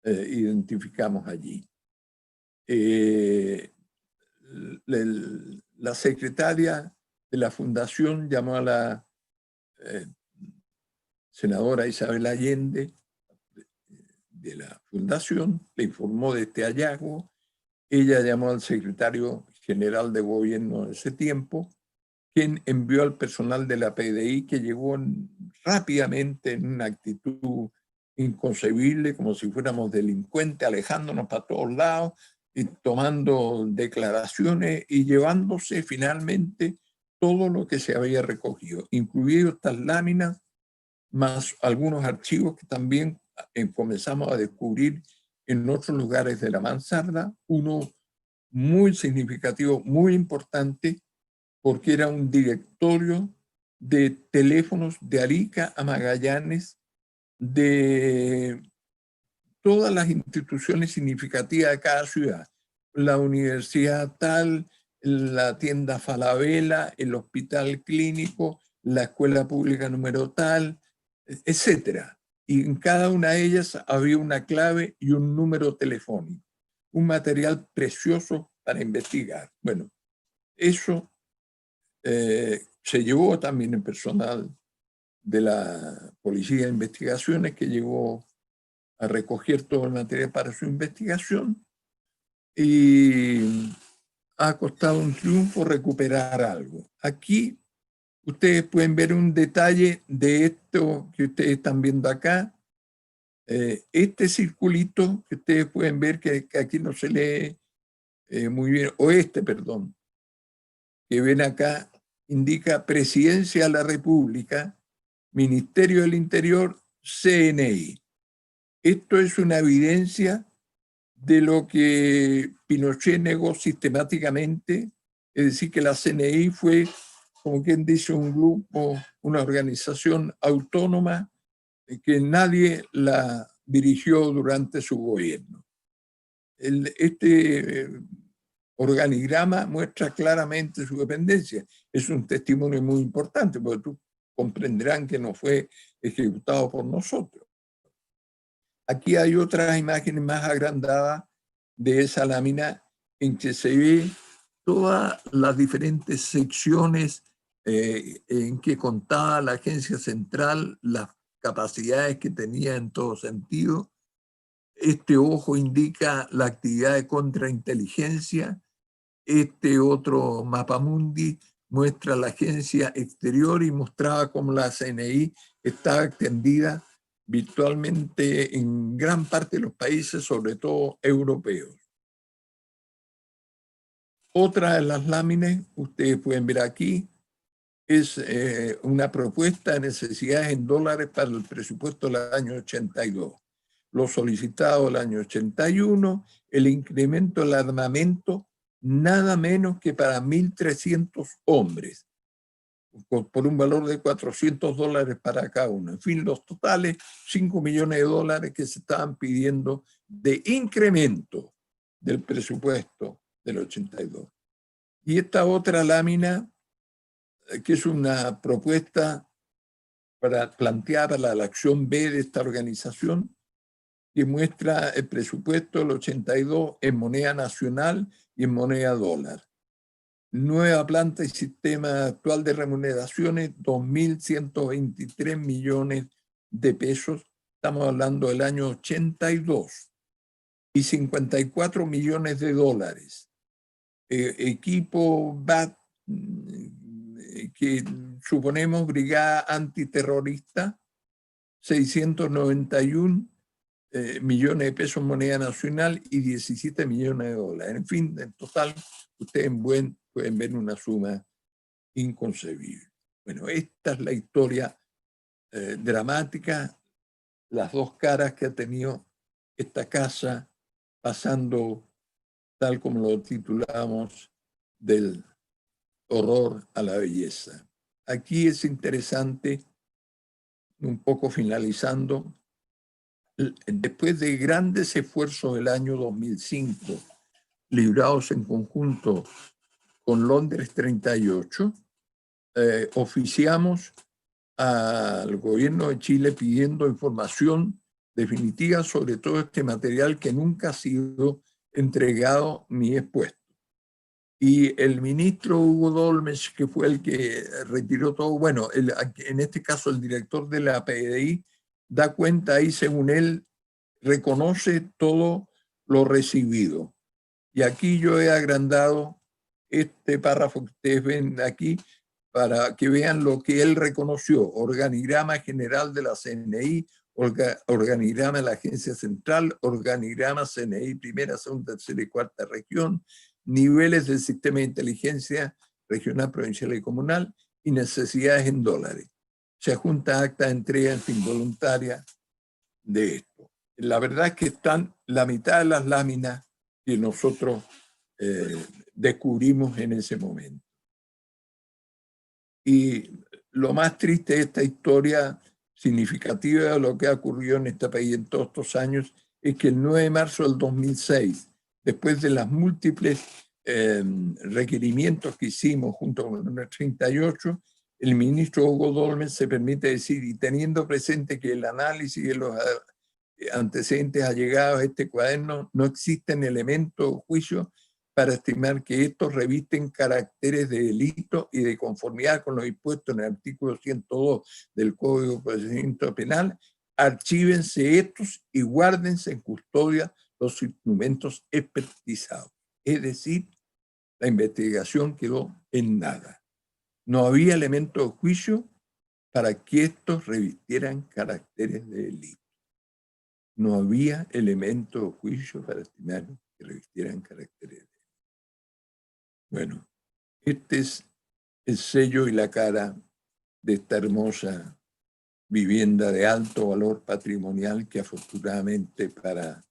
identificamos allí. La secretaria de la fundación llamó a la senadora Isabel Allende de la fundación, le informó de este hallazgo. Ella llamó al secretario general de gobierno de ese tiempo, quien envió al personal de la PDI, que llegó rápidamente en una actitud inconcebible, como si fuéramos delincuentes, alejándonos para todos lados y tomando declaraciones y llevándose finalmente todo lo que se había recogido, incluido estas láminas, más algunos archivos que también comenzamos a descubrir en otros lugares de la mansarda. Uno muy significativo, muy importante, porque era un directorio de teléfonos de Arica a Magallanes, de todas las instituciones significativas de cada ciudad. La universidad tal, la tienda Falabella, el hospital clínico, la escuela pública número tal, etcétera. Y en cada una de ellas había una clave y un número telefónico. Un material precioso para investigar. Bueno, eso se llevó también el personal de la Policía de Investigaciones, que llegó a recoger todo el material para su investigación. Y ha costado un triunfo recuperar algo. Aquí ustedes pueden ver un detalle de esto que ustedes están viendo acá. Este circulito que ustedes pueden ver que aquí no se lee muy bien, o perdón, que ven acá, indica Presidencia de la República, Ministerio del Interior, CNI. Esto es una evidencia de lo que Pinochet negó sistemáticamente, es decir, que la CNI fue, como quien dice, un grupo, una organización autónoma que nadie la dirigió durante su gobierno. Este organigrama muestra claramente su dependencia. Es un testimonio muy importante, porque tú comprenderán que no fue ejecutado por nosotros. Aquí hay otras imágenes más agrandadas de esa lámina en que se ve todas las diferentes secciones en que contaba la agencia central, las capacidades que tenía en todo sentido. Este ojo indica la actividad de contrainteligencia. Este otro mapamundi muestra la agencia exterior y mostraba cómo la CNI estaba extendida virtualmente en gran parte de los países, sobre todo europeos. Otra de las láminas, ustedes pueden ver aquí, es una propuesta de necesidades en dólares para el presupuesto del año 82. Lo solicitado el año 81, el incremento del armamento, nada menos que para 1.300 hombres, por un valor de $400 para cada uno. En fin, los totales, $5 millones que se estaban pidiendo de incremento del presupuesto del 82. Y esta otra lámina, que es una propuesta planteada para la acción B de esta organización, que muestra el presupuesto del 82 en moneda nacional y en moneda dólar. Nueva planta y sistema actual de remuneraciones, 2.123 millones de pesos. Estamos hablando del año 82. Y 54 millones de dólares. Equipo BAT, que suponemos brigada antiterrorista, 691 millones de pesos moneda nacional y 17 millones de dólares. En fin, en total, ustedes pueden ver una suma inconcebible. Bueno, esta es la historia dramática, las dos caras que ha tenido esta casa, pasando, tal como lo titulamos, del horror a la belleza. Aquí es interesante, un poco finalizando, después de grandes esfuerzos del año 2005, librados en conjunto con Londres 38, oficiamos al gobierno de Chile pidiendo información definitiva sobre todo este material que nunca ha sido entregado ni expuesto. Y el ministro Hugo Dolmes, que fue el que retiró todo, bueno, en este caso el director de la PDI, da cuenta ahí, según él, reconoce todo lo recibido. Y aquí yo he agrandado este párrafo que ustedes ven aquí para que vean lo que él reconoció: organigrama general de la CNI, organigrama de la Agencia Central, organigrama CNI primera, segunda, tercera y cuarta región, niveles del sistema de inteligencia regional, provincial y comunal, y necesidades en dólares. Se adjunta acta de entrega, en fin, voluntaria de esto. La verdad es que están la mitad de las láminas que nosotros descubrimos en ese momento. Y lo más triste de esta historia significativa de lo que ha ocurrido en este país en todos estos años es que el 9 de marzo del 2006, después de las múltiples requerimientos que hicimos junto con el 38, el ministro Hugo Dolmes se permite decir, y teniendo presente que el análisis de los antecedentes allegados a este cuaderno no existen elementos o juicios para estimar que estos revisten caracteres de delito y de conformidad con lo dispuesto en el artículo 102 del Código de Procedimiento Penal, archívense estos y guárdense en custodia los instrumentos expertizados. Es decir, la investigación quedó en nada. No había elemento de juicio para que estos revistieran caracteres de delito. No había elemento de juicio para estimar que revistieran caracteres de delito. Bueno, este es el sello y la cara de esta hermosa vivienda de alto valor patrimonial que afortunadamente para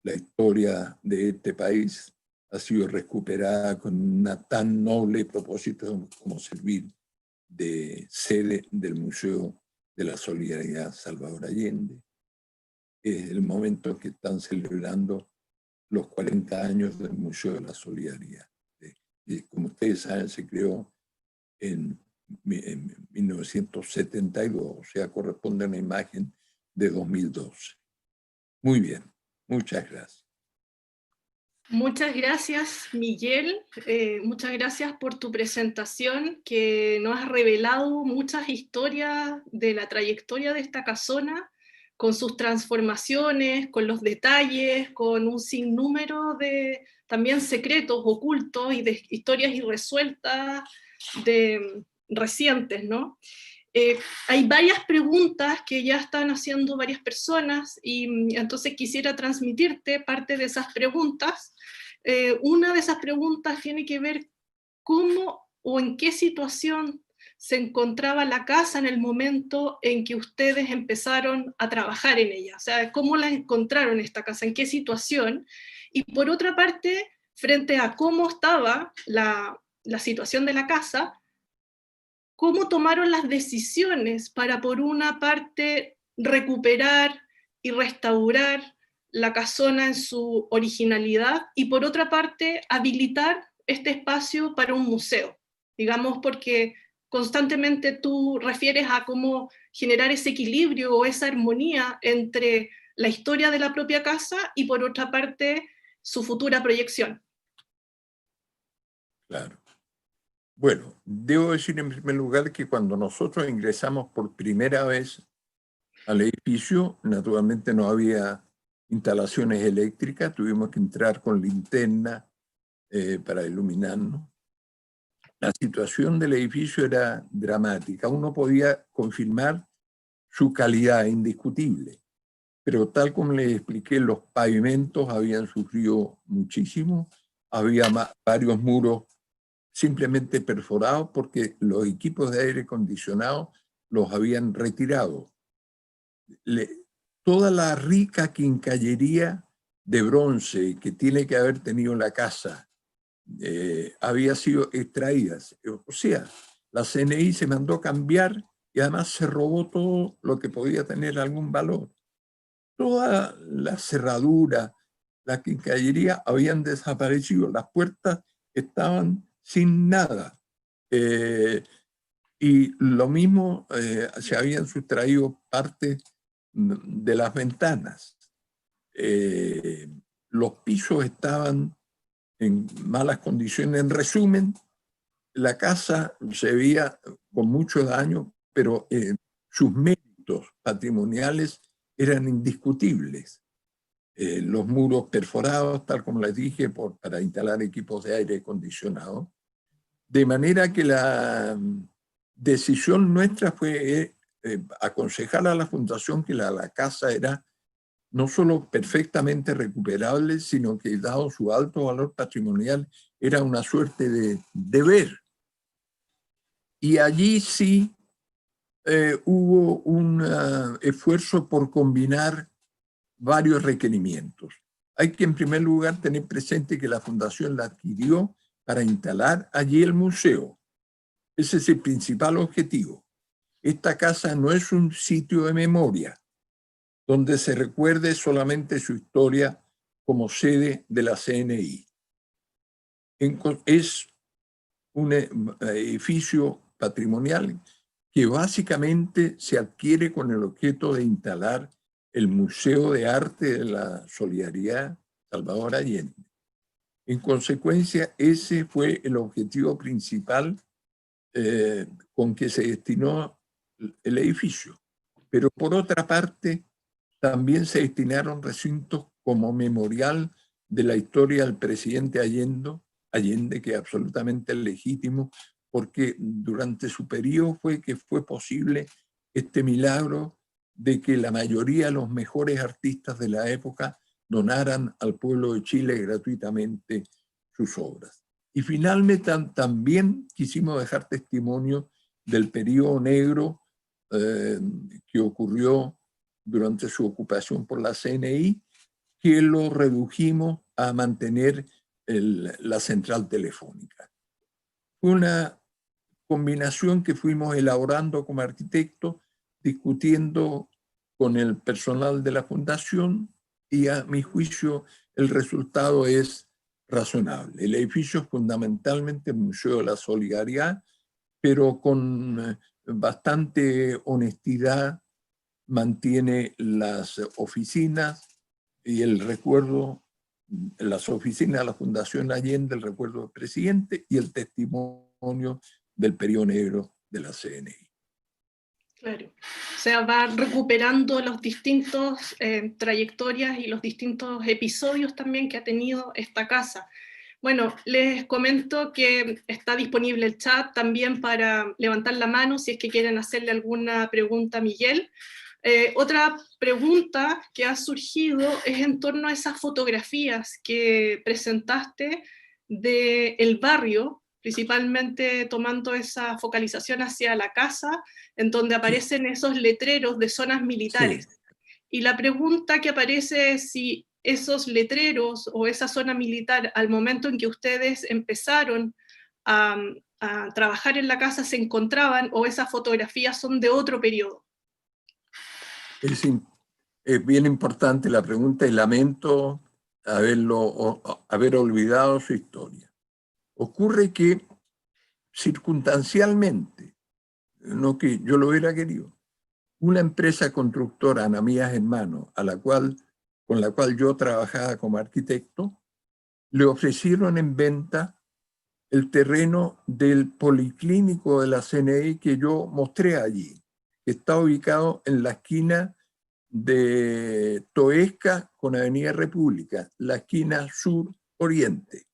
la historia de este país ha sido recuperada con una tan noble propósito como servir de sede del Museo de la Solidaridad Salvador Allende. Es el momento en que están celebrando los 40 años del Museo de la Solidaridad. Y como ustedes saben, se creó en 1972, o sea, corresponde a una imagen de 2012. Muy bien, muchas gracias. Muchas gracias, Miguel. Muchas gracias por tu presentación, que nos has revelado muchas historias de la trayectoria de esta casona, con sus transformaciones, con los detalles, con un sinnúmero de también secretos ocultos y de historias irresueltas recientes, ¿no? Hay varias preguntas que ya están haciendo varias personas y entonces quisiera transmitirte parte de esas preguntas. Una de esas preguntas tiene que ver cómo o en qué situación se encontraba la casa en el momento en que ustedes empezaron a trabajar en ella. O sea, cómo la encontraron esta casa, en qué situación. Y por otra parte, frente a cómo estaba la situación de la casa, cómo tomaron las decisiones para, por una parte, recuperar y restaurar la casona en su originalidad y, por otra parte, habilitar este espacio para un museo. Digamos, porque constantemente tú refieres a cómo generar ese equilibrio o esa armonía entre la historia de la propia casa y, por otra parte, su futura proyección. Claro. Bueno, debo decir en primer lugar que cuando nosotros ingresamos por primera vez al edificio, naturalmente no había instalaciones eléctricas, tuvimos que entrar con linterna para iluminarnos. La situación del edificio era dramática, uno podía confirmar su calidad indiscutible, pero tal como les expliqué, los pavimentos habían sufrido muchísimo, había varios muros simplemente perforados porque los equipos de aire acondicionado los habían retirado. Toda la rica quincallería de bronce que tiene que haber tenido la casa había sido extraída. O sea, la CNI se mandó a cambiar y además se robó todo lo que podía tener algún valor. Toda la cerradura, la quincallería habían desaparecido, las puertas estaban sin nada. Y lo mismo, se habían sustraído parte de las ventanas. Los pisos estaban en malas condiciones. En resumen, la casa se veía con mucho daño, pero sus méritos patrimoniales eran indiscutibles. Los muros perforados, tal como les dije, para instalar equipos de aire acondicionado. De manera que la decisión nuestra fue aconsejar a la Fundación que la casa era no solo perfectamente recuperable, sino que, dado su alto valor patrimonial, era una suerte de deber. Y allí sí hubo un esfuerzo por combinar varios requerimientos. Hay que, en primer lugar, tener presente que la Fundación la adquirió para instalar allí el museo. Ese es el principal objetivo. Esta casa no es un sitio de memoria, donde se recuerde solamente su historia como sede de la CNI. Es un edificio patrimonial que básicamente se adquiere con el objeto de instalar el Museo de Arte de la Solidaridad Salvador Allende. En consecuencia, ese fue el objetivo principal con que se destinó el edificio. Pero por otra parte, también se destinaron recintos como memorial de la historia del presidente Allende Allende, que es absolutamente legítimo, porque durante su periodo fue que fue posible este milagro de que la mayoría de los mejores artistas de la época donaran al pueblo de Chile gratuitamente sus obras. Y finalmente también quisimos dejar testimonio del periodo negro que ocurrió durante su ocupación por la CNI, que lo redujimos a mantener la central telefónica. Fue una combinación que fuimos elaborando como arquitectos, discutiendo con el personal de la fundación, y a mi juicio el resultado es razonable. El edificio es fundamentalmente el Museo de la Solidaridad, pero con bastante honestidad mantiene las oficinas y el recuerdo, las oficinas de la Fundación Allende, el recuerdo del presidente y el testimonio del periodo negro de la CNI. Claro, o sea, va recuperando los distintos trayectorias y los distintos episodios también que ha tenido esta casa. Bueno, les comento que está disponible el chat también para levantar la mano si es que quieren hacerle alguna pregunta a Miguel. Otra pregunta que ha surgido es en torno a esas fotografías que presentaste del barrio, principalmente tomando esa focalización hacia la casa, en donde aparecen esos letreros de zonas militares. Sí. Y la pregunta que aparece es si esos letreros o esa zona militar, al momento en que ustedes empezaron a trabajar en la casa, se encontraban, o esas fotografías son de otro periodo. Es bien importante la pregunta y lamento haber olvidado su historia. Ocurre que circunstancialmente, no que yo lo hubiera querido, una empresa constructora, Ana Mías Hermanos, con la cual yo trabajaba como arquitecto, le ofrecieron en venta el terreno del policlínico de la CNI que yo mostré allí, que está ubicado en la esquina de Toesca con Avenida República, la esquina sur-oriente.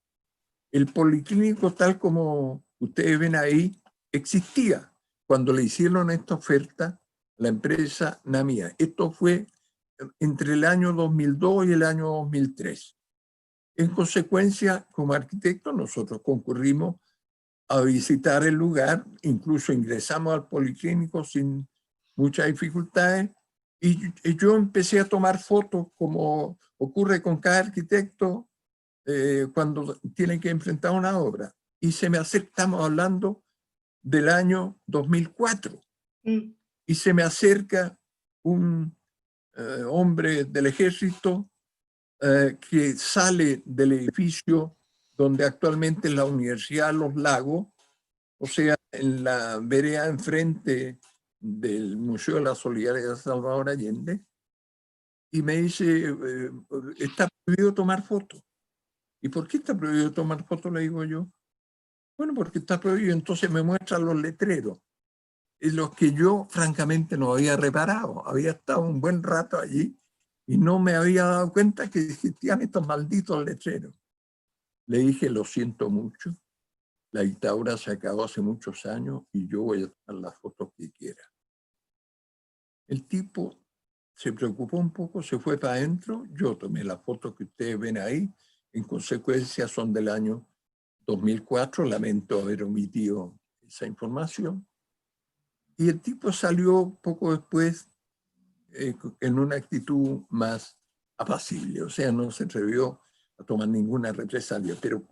El policlínico, tal como ustedes ven ahí, existía cuando le hicieron esta oferta la empresa Namia. Esto fue entre el año 2002 y el año 2003. En consecuencia, como arquitectos, nosotros concurrimos a visitar el lugar, incluso ingresamos al policlínico sin muchas dificultades, y yo empecé a tomar fotos, como ocurre con cada arquitecto cuando tiene que enfrentar una obra. Y estamos hablando del año 2004. Y se me acerca un hombre del ejército que sale del edificio donde actualmente es la Universidad de los Lagos, o sea, en la vereda enfrente del Museo de la Solidaridad de Salvador Allende, y me dice, está prohibido tomar fotos. ¿Y por qué está prohibido tomar fotos? Le digo yo. Bueno, porque está prohibido. Entonces me muestran los letreros, en los que yo francamente no había reparado. Había estado un buen rato allí y no me había dado cuenta que existían estos malditos letreros. Le dije, lo siento mucho, la dictadura se acabó hace muchos años y yo voy a tomar las fotos que quiera. El tipo se preocupó un poco, se fue para adentro, yo tomé las fotos que ustedes ven ahí, en consecuencia son del año 2004, lamento haber omitido esa información. Y el tipo salió poco después en una actitud más apacible, o sea, no se atrevió a tomar ninguna represalia, pero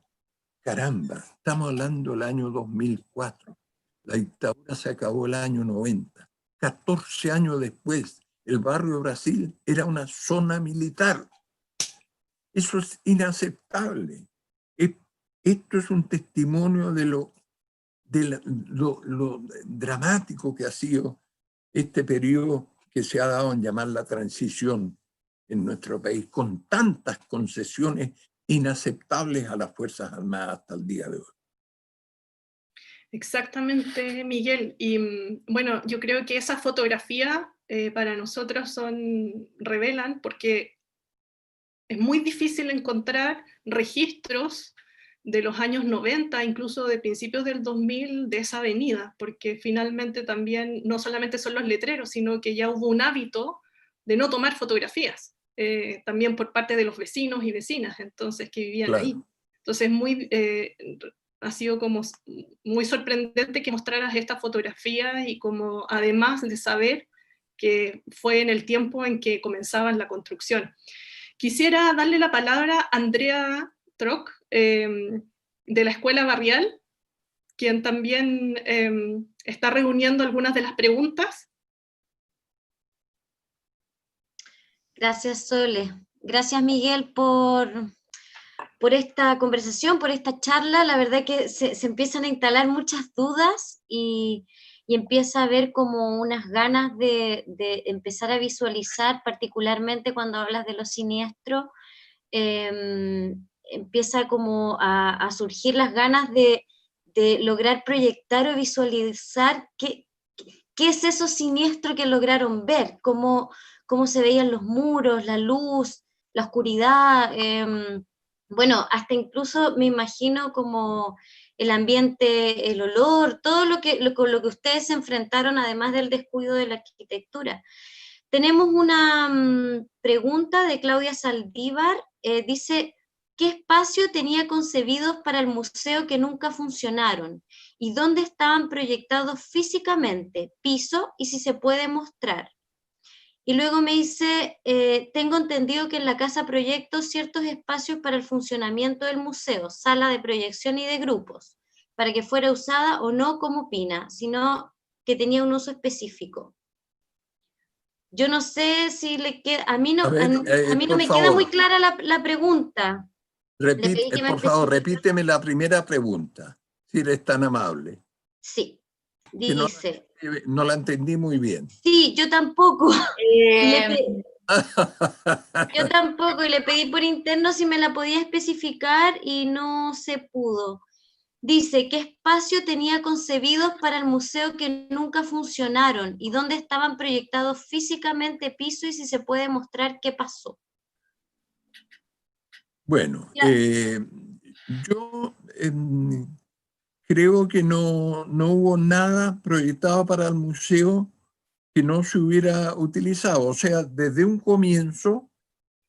caramba, estamos hablando del año 2004, la dictadura se acabó el año 90, 14 años después, el barrio Brasil era una zona militar. Eso es inaceptable. Esto es un testimonio de lo dramático que ha sido este periodo que se ha dado en llamar la transición en nuestro país, con tantas concesiones inaceptables a las Fuerzas Armadas hasta el día de hoy. Exactamente, Miguel. Y bueno, yo creo que esas fotografías para nosotros revelan, porque es muy difícil encontrar registros de los años 90, incluso de principios del 2000, de esa avenida, porque finalmente también no solamente son los letreros, sino que ya hubo un hábito de no tomar fotografías, también por parte de los vecinos y vecinas, entonces, que vivían Claro. ahí. Entonces, ha sido como muy sorprendente que mostraras esta fotografía, y como además de saber que fue en el tiempo en que comenzaban la construcción. Quisiera darle la palabra a Andrea Troc, de la Escuela Barrial, quien también está reuniendo algunas de las preguntas. Gracias, Sole. Gracias, Miguel, por esta conversación, por esta charla. La verdad que se empiezan a instalar muchas dudas y empieza a haber como unas ganas de empezar a visualizar, particularmente cuando hablas de lo siniestro, empieza como a surgir las ganas de lograr proyectar o visualizar qué es eso siniestro que lograron ver, cómo se veían los muros, la luz, la oscuridad, bueno, hasta incluso me imagino como el ambiente, el olor, todo lo que ustedes se enfrentaron, además del descuido de la arquitectura. Tenemos una pregunta de Claudia Saldívar, dice, ¿qué espacio tenía concebidos para el museo que nunca funcionaron? ¿Y dónde estaban proyectados físicamente? Piso, y si se puede mostrar. Y luego me dice, tengo entendido que en la casa proyecto ciertos espacios para el funcionamiento del museo, sala de proyección y de grupos, para que fuera usada o no como Pina, sino que tenía un uso específico. Yo no sé si le queda, a mí no me queda muy clara la pregunta. Por favor, repíteme la primera pregunta, si eres tan amable. Sí, dice. No la entendí muy bien. Sí, yo tampoco. Yo tampoco, y le pedí por interno si me la podía especificar y no se pudo. Dice, ¿qué espacio tenía concebidos para el museo que nunca funcionaron? ¿Y dónde estaban proyectados físicamente piso? Y si se puede mostrar qué pasó. Bueno, yo creo que no hubo nada proyectado para el museo que no se hubiera utilizado. O sea, desde un comienzo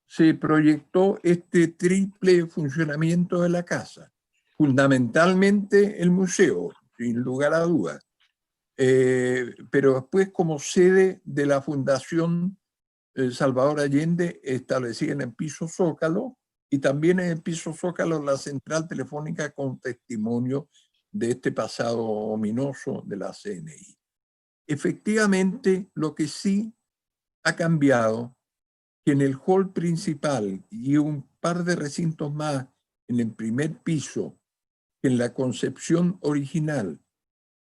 se proyectó este triple funcionamiento de la casa. Fundamentalmente el museo, sin lugar a dudas. Pero después como sede de la Fundación Salvador Allende, establecida en el piso Zócalo, y también en el piso Zócalo la central telefónica con testimonio de este pasado ominoso de la CNI. Efectivamente, lo que sí ha cambiado, que en el hall principal y un par de recintos más en el primer piso, que en la concepción original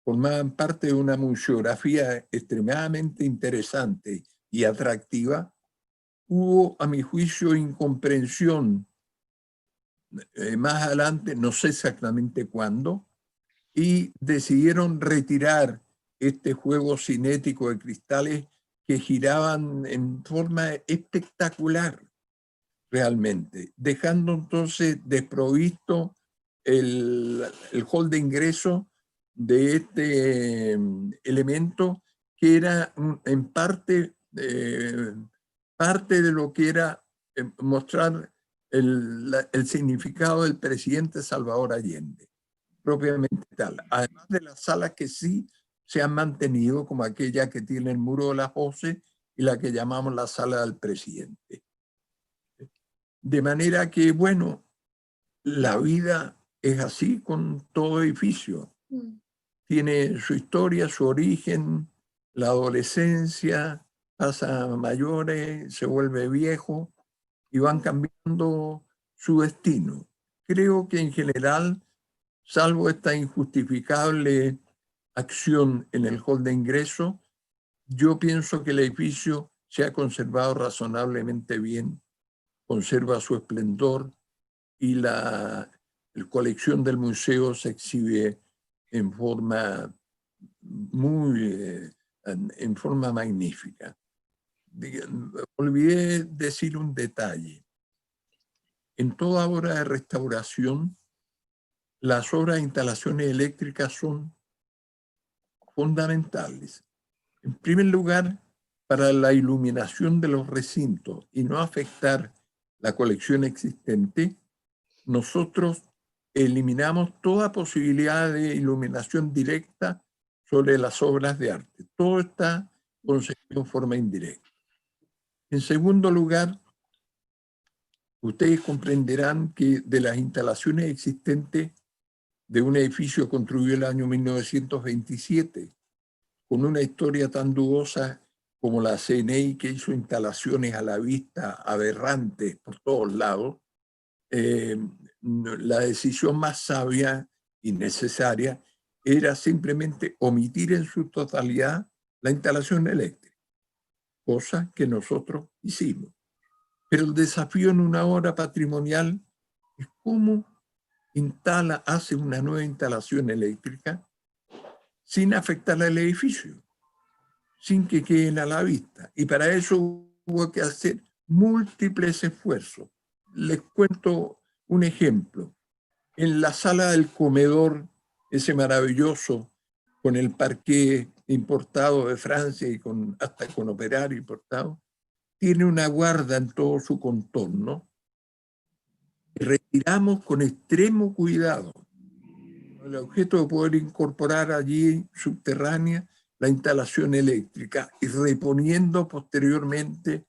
formaban parte de una museografía extremadamente interesante y atractiva, hubo, a mi juicio, incomprensión más adelante, no sé exactamente cuándo, y decidieron retirar este juego cinético de cristales que giraban en forma espectacular, realmente, dejando entonces desprovisto el hall de ingreso de este elemento que era en parte, parte de lo que era mostrar el significado del presidente Salvador Allende, propiamente tal. Además de las salas que sí se han mantenido, como aquella que tiene el Muro de las Voces y la que llamamos la Sala del Presidente. De manera que, bueno, la vida es así con todo edificio. Tiene su historia, su origen, la adolescencia, pasa a mayores, se vuelve viejo y van cambiando su destino. Creo que en general, salvo esta injustificable acción en el hall de ingreso, yo pienso que el edificio se ha conservado razonablemente bien, conserva su esplendor y la colección del museo se exhibe en forma en forma magnífica. Olvidé decir un detalle. En toda obra de restauración las obras de instalaciones eléctricas son fundamentales. En primer lugar, para la iluminación de los recintos y no afectar la colección existente, nosotros eliminamos toda posibilidad de iluminación directa sobre las obras de arte. Todo está concebido en forma indirecta. En segundo lugar, ustedes comprenderán que de las instalaciones existentes de un edificio construido en el año 1927, con una historia tan dudosa como la CNI, que hizo instalaciones a la vista aberrantes por todos lados, la decisión más sabia y necesaria era simplemente omitir en su totalidad la instalación eléctrica, cosa que nosotros hicimos. Pero el desafío en una obra patrimonial es cómo hace una nueva instalación eléctrica sin afectar al edificio, sin que queden a la vista. Y para eso hubo que hacer múltiples esfuerzos. Les cuento un ejemplo. En la sala del comedor, ese maravilloso, con el parqué importado de Francia y hasta con operario importado, tiene una guarda en todo su contorno. Retiramos con extremo cuidado el objeto de poder incorporar allí subterránea la instalación eléctrica y reponiendo posteriormente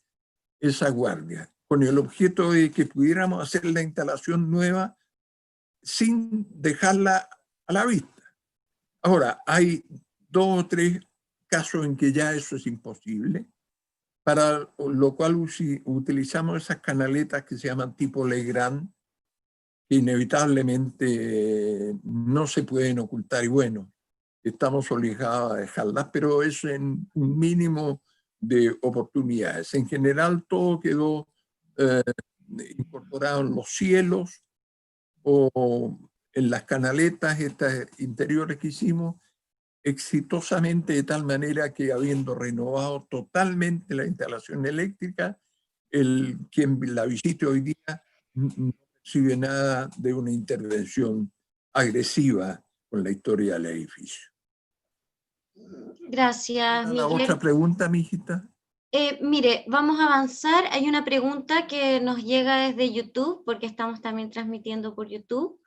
esa guardia, con el objeto de que pudiéramos hacer la instalación nueva sin dejarla a la vista. Ahora, hay 2 o 3 casos en que ya eso es imposible, para lo cual utilizamos esas canaletas que se llaman tipo Legrand, que inevitablemente no se pueden ocultar, y bueno, estamos obligados a dejarlas, pero es en un mínimo de oportunidades. En general, todo quedó incorporado en los cielos o en las canaletas estas interiores que hicimos exitosamente, de tal manera que, habiendo renovado totalmente la instalación eléctrica, quien la visite hoy día no percibe nada de una intervención agresiva con la historia del edificio. Gracias, ¿La Miguel. otra pregunta, mijita? Mire, vamos a avanzar. Hay una pregunta que nos llega desde YouTube, porque estamos también transmitiendo por YouTube,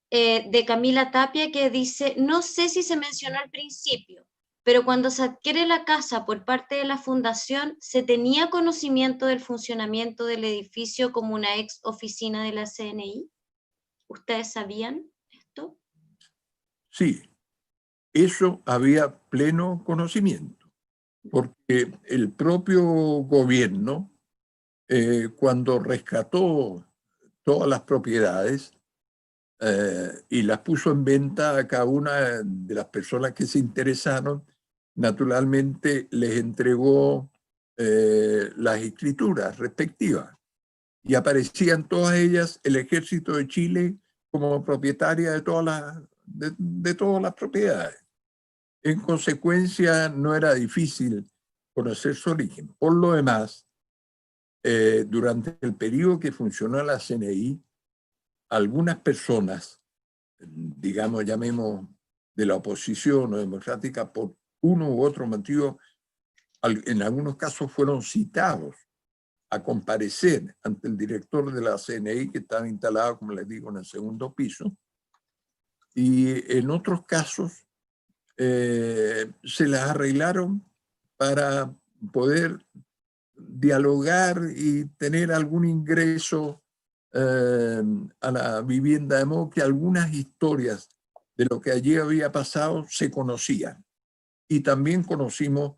de Camila Tapia, que dice: no sé si se mencionó al principio, pero cuando se adquiere la casa por parte de la fundación, ¿se tenía conocimiento del funcionamiento del edificio como una ex oficina de la CNI? ¿Ustedes sabían esto? Sí, eso había pleno conocimiento, porque el propio gobierno, cuando rescató todas las propiedades y las puso en venta a cada una de las personas que se interesaron, naturalmente les entregó las escrituras respectivas, y aparecían todas ellas el Ejército de Chile como propietaria de todas las propiedades. En consecuencia, no era difícil conocer su origen. Por lo demás, durante el periodo que funcionó la CNI, algunas personas, digamos, llamemos de la oposición o democrática, por uno u otro motivo, en algunos casos fueron citados a comparecer ante el director de la CNI, que estaba instalado, como les digo, en el segundo piso, y en otros casos se las arreglaron para poder dialogar y tener algún ingreso a la vivienda, de modo que algunas historias de lo que allí había pasado se conocían. Y también conocimos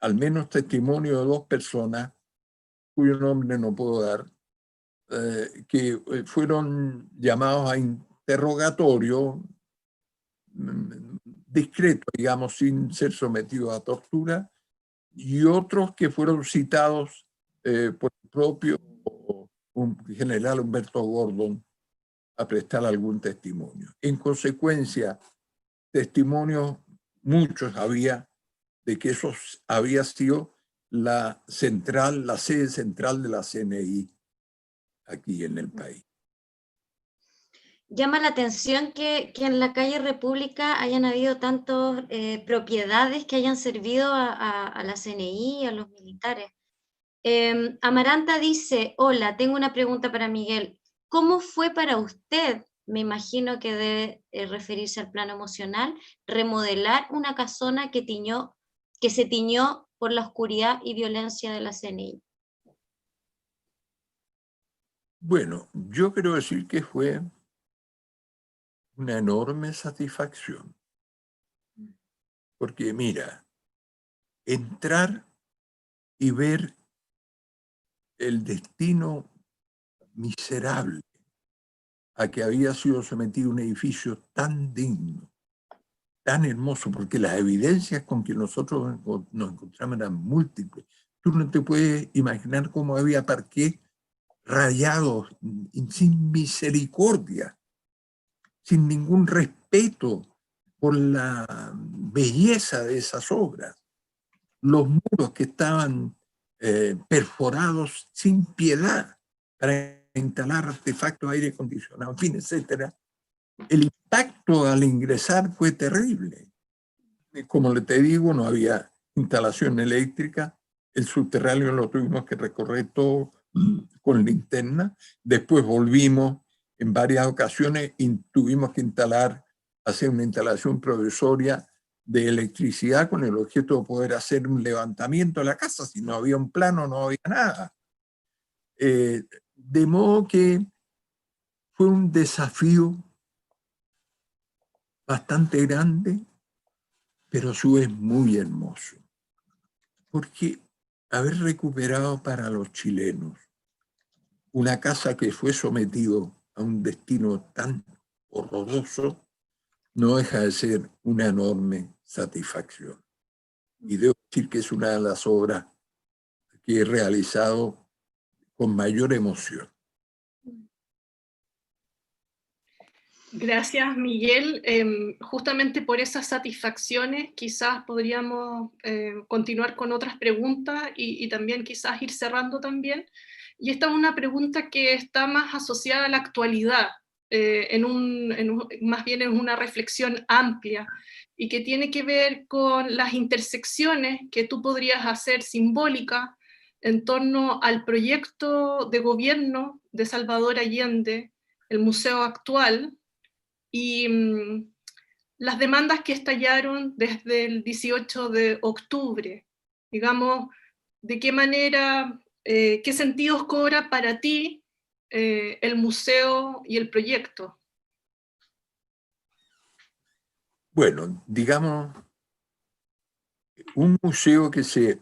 al menos testimonio de 2 personas, cuyo nombre no puedo dar, que fueron llamados a interrogatorio discreto, digamos, sin ser sometidos a tortura, y otros que fueron citados por el propio general Humberto Gordon a prestar algún testimonio. En consecuencia, testimonios muchos había de que eso había sido la sede central de la CNI aquí en el país. llama la atención que en la calle República hayan habido tantas propiedades que hayan servido a la CNI y a los militares. Amaranta dice, hola, tengo una pregunta para Miguel. ¿Cómo fue para usted, me imagino que debe referirse al plano emocional, remodelar una casona que se tiñó por la oscuridad y violencia de la CNI? Bueno, yo quiero decir que fue una enorme satisfacción. Porque mira, entrar y ver el destino miserable a que había sido sometido un edificio tan digno, tan hermoso, porque las evidencias con que nosotros nos encontramos eran múltiples. Tú no te puedes imaginar cómo había parqués rayados, sin misericordia, sin ningún respeto por la belleza de esas obras. Los muros que estaban perforados sin piedad para instalar artefactos de aire acondicionado, en fin, etc. El impacto al ingresar fue terrible. Como te digo, no había instalación eléctrica, el subterráneo lo tuvimos que recorrer todo con linterna, después volvimos en varias ocasiones y tuvimos que hacer una instalación provisoria de electricidad con el objeto de poder hacer un levantamiento de la casa. Si no había un plano, no había nada. De modo que fue un desafío bastante grande, pero a su vez muy hermoso. Porque haber recuperado para los chilenos una casa que fue sometido a un destino tan horroroso no deja de ser una enorme satisfacción. Y debo decir que es una de las obras que he realizado con mayor emoción. Gracias, Miguel. Justamente por esas satisfacciones quizás podríamos continuar con otras preguntas y también quizás ir cerrando también. Y esta es una pregunta que está más asociada a la actualidad, más bien en una reflexión amplia, y que tiene que ver con las intersecciones que tú podrías hacer simbólicas en torno al proyecto de gobierno de Salvador Allende, el museo actual, y las demandas que estallaron desde el 18 de octubre. Digamos, de qué manera, qué sentidos cobra para ti el museo y el proyecto. Bueno, digamos, un museo que se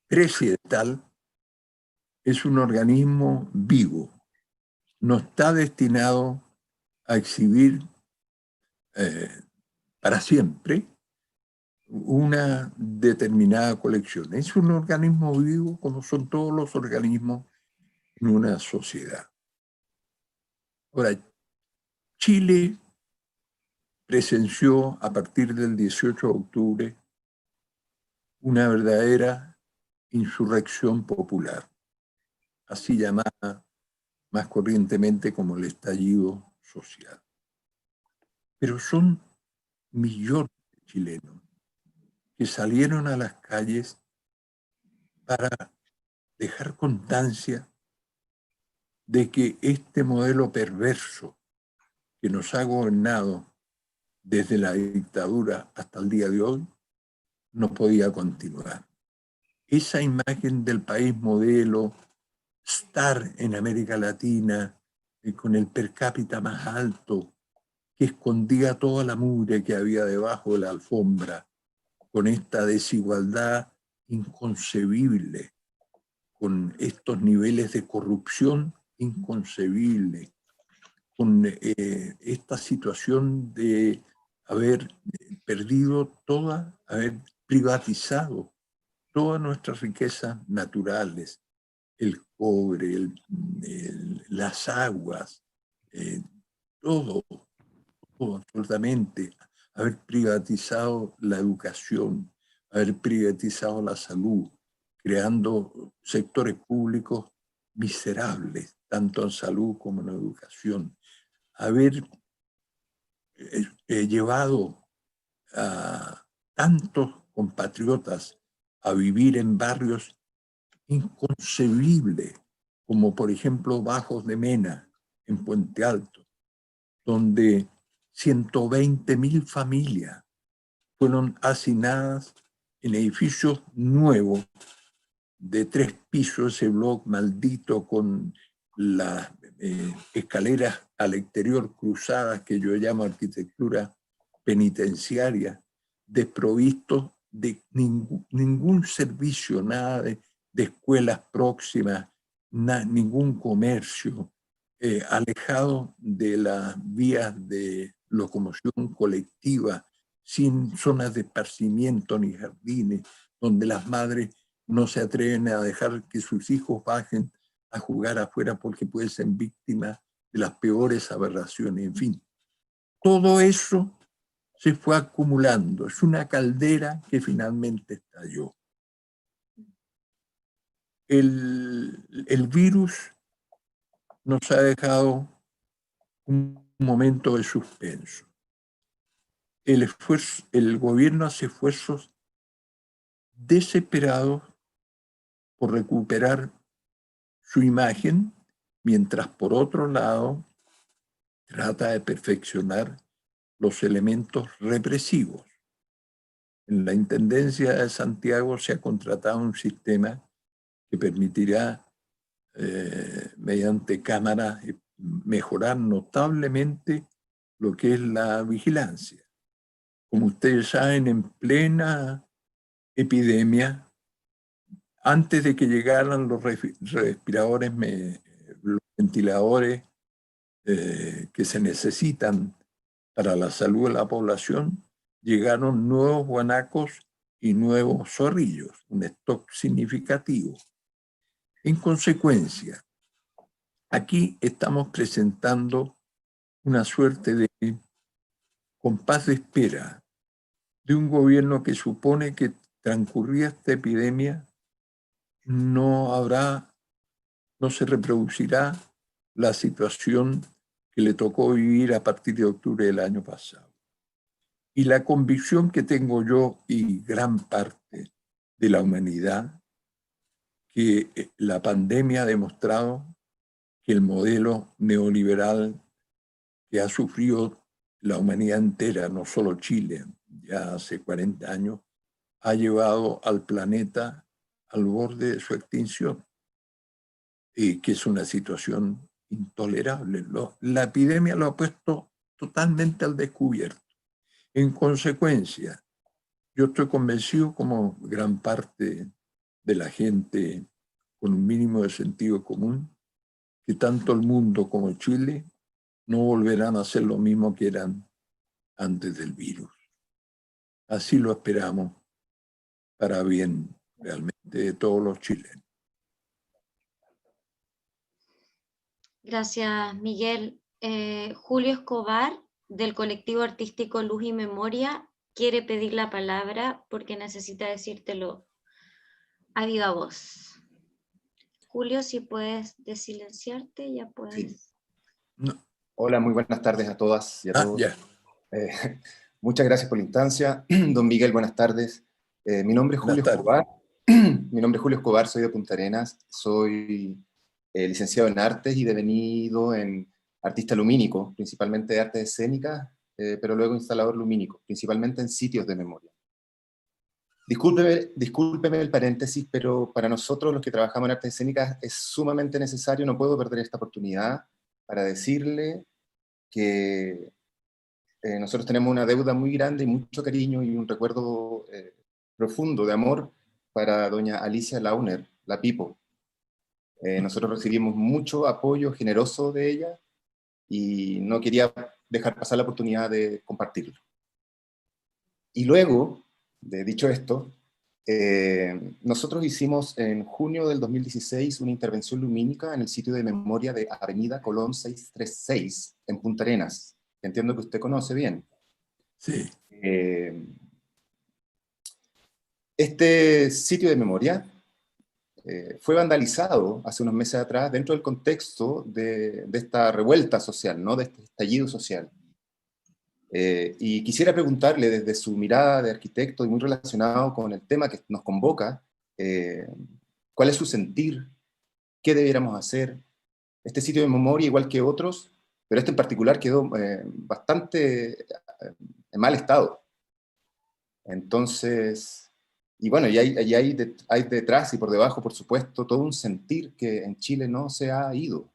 precie de tal es un organismo vivo. No está destinado a exhibir para siempre una determinada colección. Es un organismo vivo como son todos los organismos en una sociedad. Ahora, Chile presenció a partir del 18 de octubre una verdadera insurrección popular, así llamada más corrientemente como el estallido social. Pero son millones de chilenos que salieron a las calles para dejar constancia de que este modelo perverso que nos ha gobernado desde la dictadura hasta el día de hoy no podía continuar. Esa imagen del país modelo, estar en América Latina con el per cápita más alto, que escondía toda la mugre que había debajo de la alfombra, con esta desigualdad inconcebible, con estos niveles de corrupción inconcebibles, con esta situación de haber perdido haber privatizado todas nuestras riquezas naturales, el cobre, las aguas, todo absolutamente, haber privatizado la educación, haber privatizado la salud, creando sectores públicos miserables, tanto en salud como en educación, haber llevado a tantos compatriotas a vivir en barrios inconcebibles, como por ejemplo Bajos de Mena, en Puente Alto, donde 120.000 familias fueron hacinadas en edificios nuevos de 3 pisos, ese bloque maldito con las escaleras al exterior cruzadas, que yo llamo arquitectura penitenciaria, desprovistos de ningún servicio, nada de escuelas próximas, ningún comercio, alejado de las vías de locomoción colectiva, sin zonas de esparcimiento ni jardines, donde las madres no se atreven a dejar que sus hijos bajen a jugar afuera porque pueden ser víctimas de las peores aberraciones. En fin, todo eso se fue acumulando. Es una caldera que finalmente estalló. El virus nos ha dejado un momento de suspenso. El gobierno hace esfuerzos desesperados por recuperar su imagen, mientras por otro lado trata de perfeccionar los elementos represivos. En la Intendencia de Santiago se ha contratado un sistema que permitirá, mediante cámaras, mejorar notablemente lo que es la vigilancia. Como ustedes saben, en plena epidemia, antes de que llegaran los respiradores, los ventiladores que se necesitan para la salud de la población, llegaron nuevos guanacos y nuevos zorrillos, un stock significativo. En consecuencia, aquí estamos presentando una suerte de compás de espera de un gobierno que supone que transcurrida esta epidemia no se reproducirá la situación que le tocó vivir a partir de octubre del año pasado. Y la convicción que tengo yo y gran parte de la humanidad, que la pandemia ha demostrado que el modelo neoliberal que ha sufrido la humanidad entera, no solo Chile, ya hace 40 años, ha llevado al planeta al borde de su extinción, y que es una situación intolerable. La epidemia lo ha puesto totalmente al descubierto. En consecuencia, yo estoy convencido, como gran parte de la gente con un mínimo de sentido común, que tanto el mundo como Chile no volverán a ser lo mismo que eran antes del virus. Así lo esperamos, para bien realmente de todos los chilenos. Gracias, Miguel. Julio Escobar, del colectivo artístico Luz y Memoria, quiere pedir la palabra porque necesita decírtelo a viva voz. Julio, si puedes desilenciarte, ya puedes. Sí. No. Hola, muy buenas tardes a todas y a todos. Ya. Muchas gracias por la instancia. Don Miguel, buenas tardes. Mi nombre es Julio Buenas Escobar. Mi nombre es Julio Escobar, soy de Punta Arenas. Soy licenciado en artes y devenido en artista lumínico, principalmente de artes escénicas, pero luego instalador lumínico, principalmente en sitios de memoria. Discúlpeme el paréntesis, pero para nosotros los que trabajamos en artes escénicas es sumamente necesario, no puedo perder esta oportunidad para decirle que nosotros tenemos una deuda muy grande y mucho cariño y un recuerdo profundo de amor para doña Alicia Launer, la Pipo. Nosotros recibimos mucho apoyo generoso de ella y no quería dejar pasar la oportunidad de compartirlo. Y luego, dicho esto, nosotros hicimos en junio del 2016 una intervención lumínica en el sitio de memoria de Avenida Colón 636 en Punta Arenas, que entiendo que usted conoce bien. Sí. Este sitio de memoria fue vandalizado hace unos meses atrás dentro del contexto de esta revuelta social, ¿no? De este estallido social. Y quisiera preguntarle desde su mirada de arquitecto y muy relacionado con el tema que nos convoca, ¿cuál es su sentir? ¿Qué debiéramos hacer? Este sitio de memoria, igual que otros, pero este en particular quedó bastante en mal estado. Entonces, y bueno, hay detrás y por debajo, por supuesto, todo un sentir que en Chile no se ha ido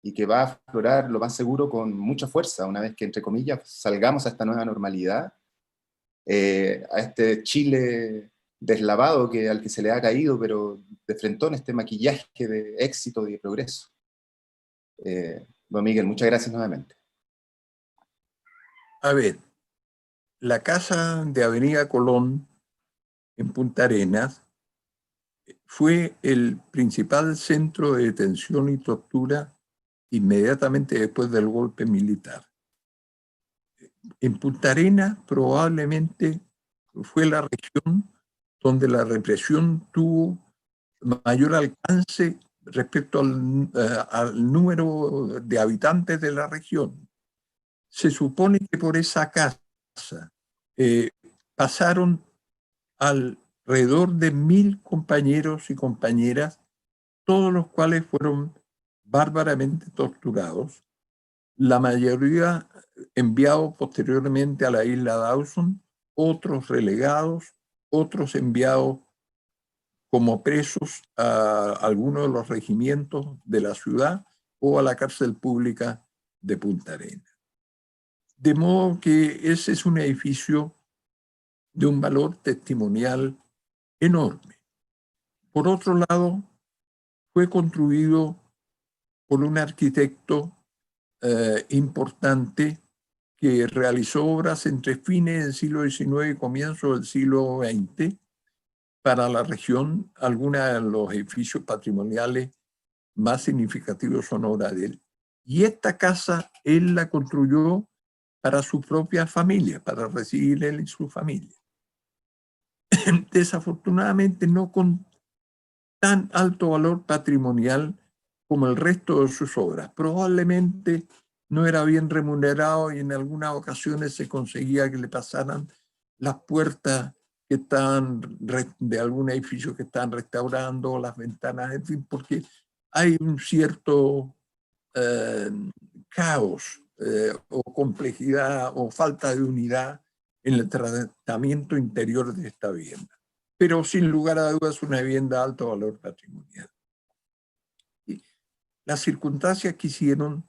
y que va a aflorar, lo más seguro, con mucha fuerza, una vez que, entre comillas, salgamos a esta nueva normalidad, a este Chile deslavado al que se le ha caído, pero de frentón este maquillaje de éxito y de progreso. Don Miguel, muchas gracias nuevamente. A ver, la casa de Avenida Colón en Punta Arenas fue el principal centro de detención y tortura inmediatamente después del golpe militar. En Punta Arenas probablemente fue la región donde la represión tuvo mayor alcance respecto al número de habitantes de la región. Se supone que por esa casa pasaron alrededor de 1000 compañeros y compañeras, todos los cuales fueron bárbaramente torturados, la mayoría enviados posteriormente a la isla Dawson, otros relegados, otros enviados como presos a algunos de los regimientos de la ciudad o a la cárcel pública de Punta Arenas. De modo que ese es un edificio de un valor testimonial enorme. Por otro lado, fue construido por un arquitecto importante que realizó obras entre fines del siglo XIX y comienzos del siglo XX para la región. Algunos de los edificios patrimoniales más significativos son obra de él. Y esta casa él la construyó para su propia familia, para recibir él y su familia. Desafortunadamente no con tan alto valor patrimonial como el resto de sus obras. Probablemente no era bien remunerado y en algunas ocasiones se conseguía que le pasaran las puertas que estaban de algún edificio que están restaurando, las ventanas, en fin, porque hay un cierto caos o complejidad o falta de unidad en el tratamiento interior de esta vivienda. Pero sin lugar a dudas una vivienda de alto valor patrimonial. Y las circunstancias que hicieron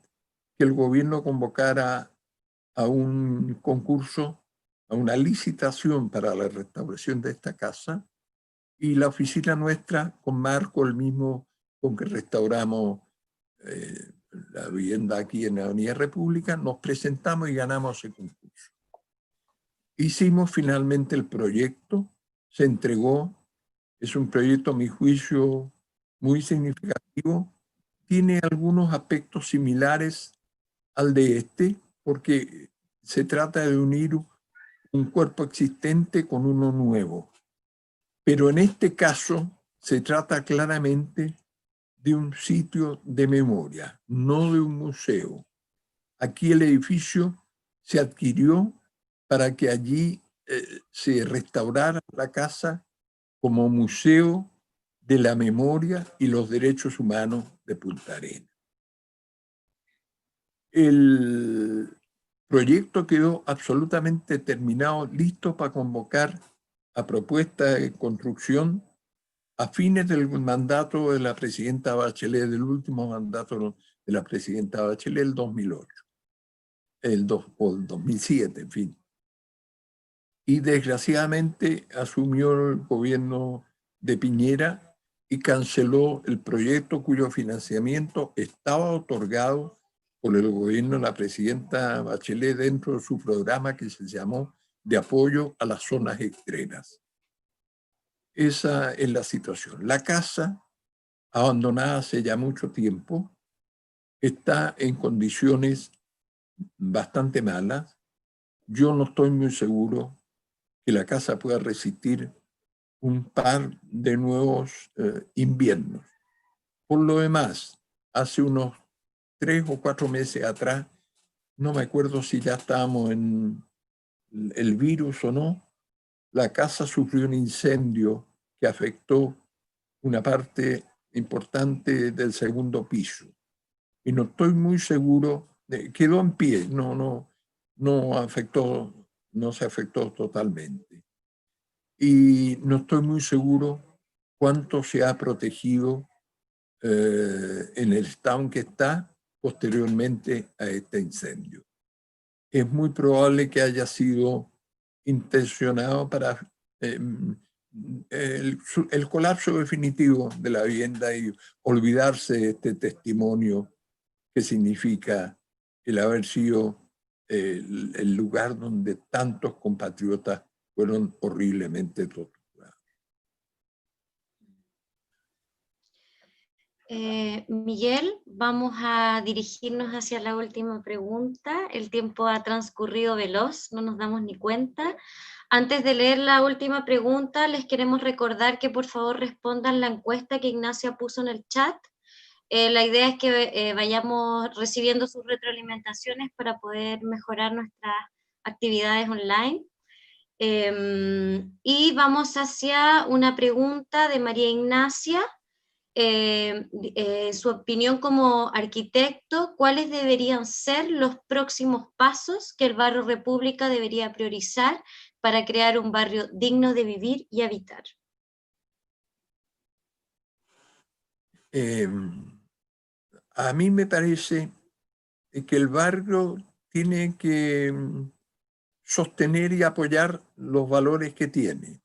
que el gobierno convocara a un concurso, a una licitación para la restauración de esta casa, y la oficina nuestra, con marco el mismo con que restauramos la vivienda aquí en la Avenida República, nos presentamos y ganamos ese concurso. Hicimos finalmente el proyecto, se entregó, es un proyecto a mi juicio muy significativo, tiene algunos aspectos similares al de este, porque se trata de unir un cuerpo existente con uno nuevo. Pero en este caso se trata claramente de un sitio de memoria, no de un museo. Aquí el edificio se adquirió para que allí se restaurara la casa como museo de la memoria y los derechos humanos de Punta Arenas. El proyecto quedó absolutamente terminado, listo para convocar a propuesta de construcción a fines del mandato de la presidenta Bachelet, del último mandato de la presidenta Bachelet, el 2008, o el 2007, en fin. Y desgraciadamente asumió el gobierno de Piñera y canceló el proyecto cuyo financiamiento estaba otorgado por el gobierno de la presidenta Bachelet dentro de su programa que se llamó de apoyo a las zonas extremas. Esa es la situación. La casa, abandonada hace ya mucho tiempo, está en condiciones bastante malas. Yo no estoy muy seguro que la casa pueda resistir un par de nuevos inviernos. Por lo demás, hace unos 3 o 4 meses atrás, no me acuerdo si ya estábamos en el virus o no, la casa sufrió un incendio que afectó una parte importante del segundo piso. Y no estoy muy seguro, quedó en pie, no se afectó totalmente. Y no estoy muy seguro cuánto se ha protegido en el estado en que está posteriormente a este incendio. Es muy probable que haya sido intencionado para el colapso definitivo de la vivienda y olvidarse de este testimonio que significa el haber sido el lugar donde tantos compatriotas fueron horriblemente torturados. Miguel, vamos a dirigirnos hacia la última pregunta. El tiempo ha transcurrido veloz, no nos damos ni cuenta. Antes de leer la última pregunta, les queremos recordar que por favor respondan la encuesta que Ignacia puso en el chat. La idea es que vayamos recibiendo sus retroalimentaciones para poder mejorar nuestras actividades online. Y vamos hacia una pregunta de María Ignacia. Su opinión como arquitecto, ¿cuáles deberían ser los próximos pasos que el barrio República debería priorizar para crear un barrio digno de vivir y habitar? A mí me parece que el barrio tiene que sostener y apoyar los valores que tiene.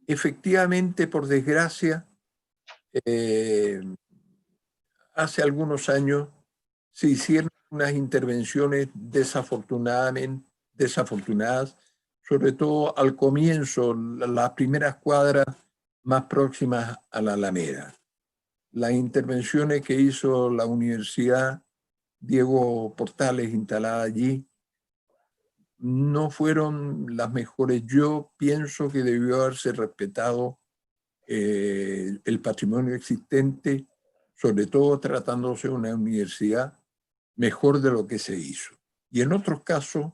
Efectivamente, por desgracia, hace algunos años se hicieron unas intervenciones desafortunadas, sobre todo al comienzo, las primeras cuadras más próximas a la Alameda. Las intervenciones que hizo la Universidad Diego Portales, instalada allí, no fueron las mejores. Yo pienso que debió haberse respetado el patrimonio existente, sobre todo tratándose de una universidad, mejor de lo que se hizo. Y en otros casos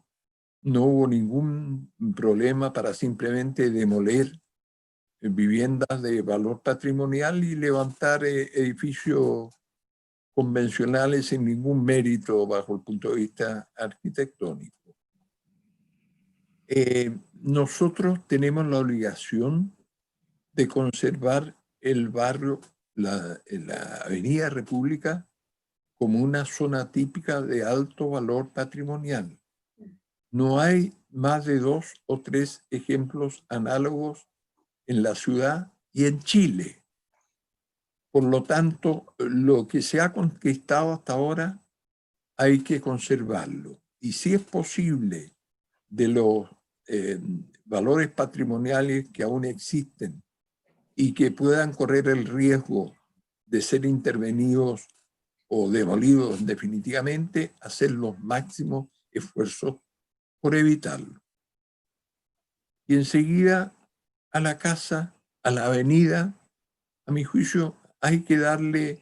no hubo ningún problema para simplemente demoler viviendas de valor patrimonial y levantar edificios convencionales sin ningún mérito bajo el punto de vista arquitectónico. Nosotros tenemos la obligación de conservar el barrio, la Avenida República, como una zona típica de alto valor patrimonial. No hay más de 2 o 3 ejemplos análogos en la ciudad y en Chile. Por lo tanto, lo que se ha conquistado hasta ahora hay que conservarlo. Y si es posible, de los valores patrimoniales que aún existen y que puedan correr el riesgo de ser intervenidos o demolidos definitivamente, hacer los máximos esfuerzos por evitarlo. Y enseguida a la casa, a la avenida, a mi juicio, hay que darle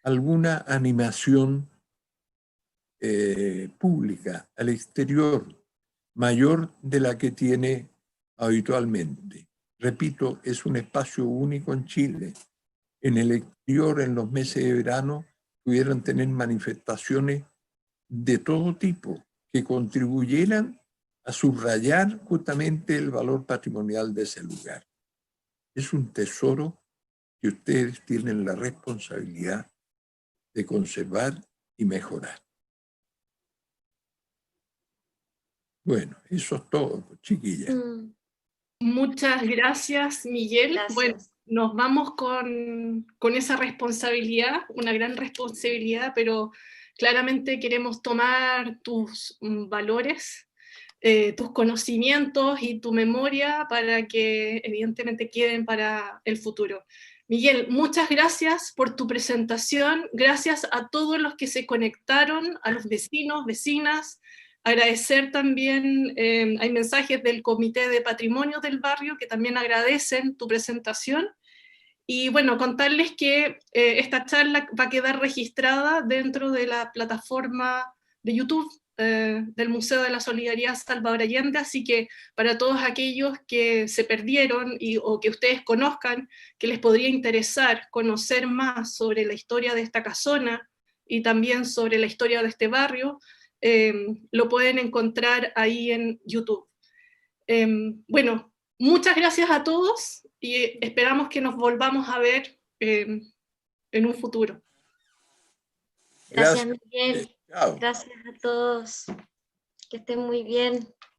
alguna animación pública al exterior, mayor de la que tiene habitualmente. Repito, es un espacio único en Chile. En el exterior, en los meses de verano, pudieran tener manifestaciones de todo tipo que contribuyeran a subrayar justamente el valor patrimonial de ese lugar. Es un tesoro que ustedes tienen la responsabilidad de conservar y mejorar. Bueno, eso es todo, chiquillas. Muchas gracias, Miguel. Gracias. Bueno, nos vamos con esa responsabilidad, una gran responsabilidad, pero claramente queremos tomar tus valores, tus conocimientos y tu memoria para que evidentemente queden para el futuro. Miguel, muchas gracias por tu presentación, gracias a todos los que se conectaron, a los vecinos, vecinas, Agradecer también, hay mensajes del Comité de Patrimonio del barrio que también agradecen tu presentación. Y bueno, contarles que esta charla va a quedar registrada dentro de la plataforma de YouTube del Museo de la Solidaridad Salvador Allende, así que para todos aquellos que se perdieron o que ustedes conozcan, que les podría interesar conocer más sobre la historia de esta casona y también sobre la historia de este barrio, lo pueden encontrar ahí en YouTube. Bueno, muchas gracias a todos y esperamos que nos volvamos a ver en un futuro. Gracias, Miguel. Chao. Gracias a todos. Que estén muy bien.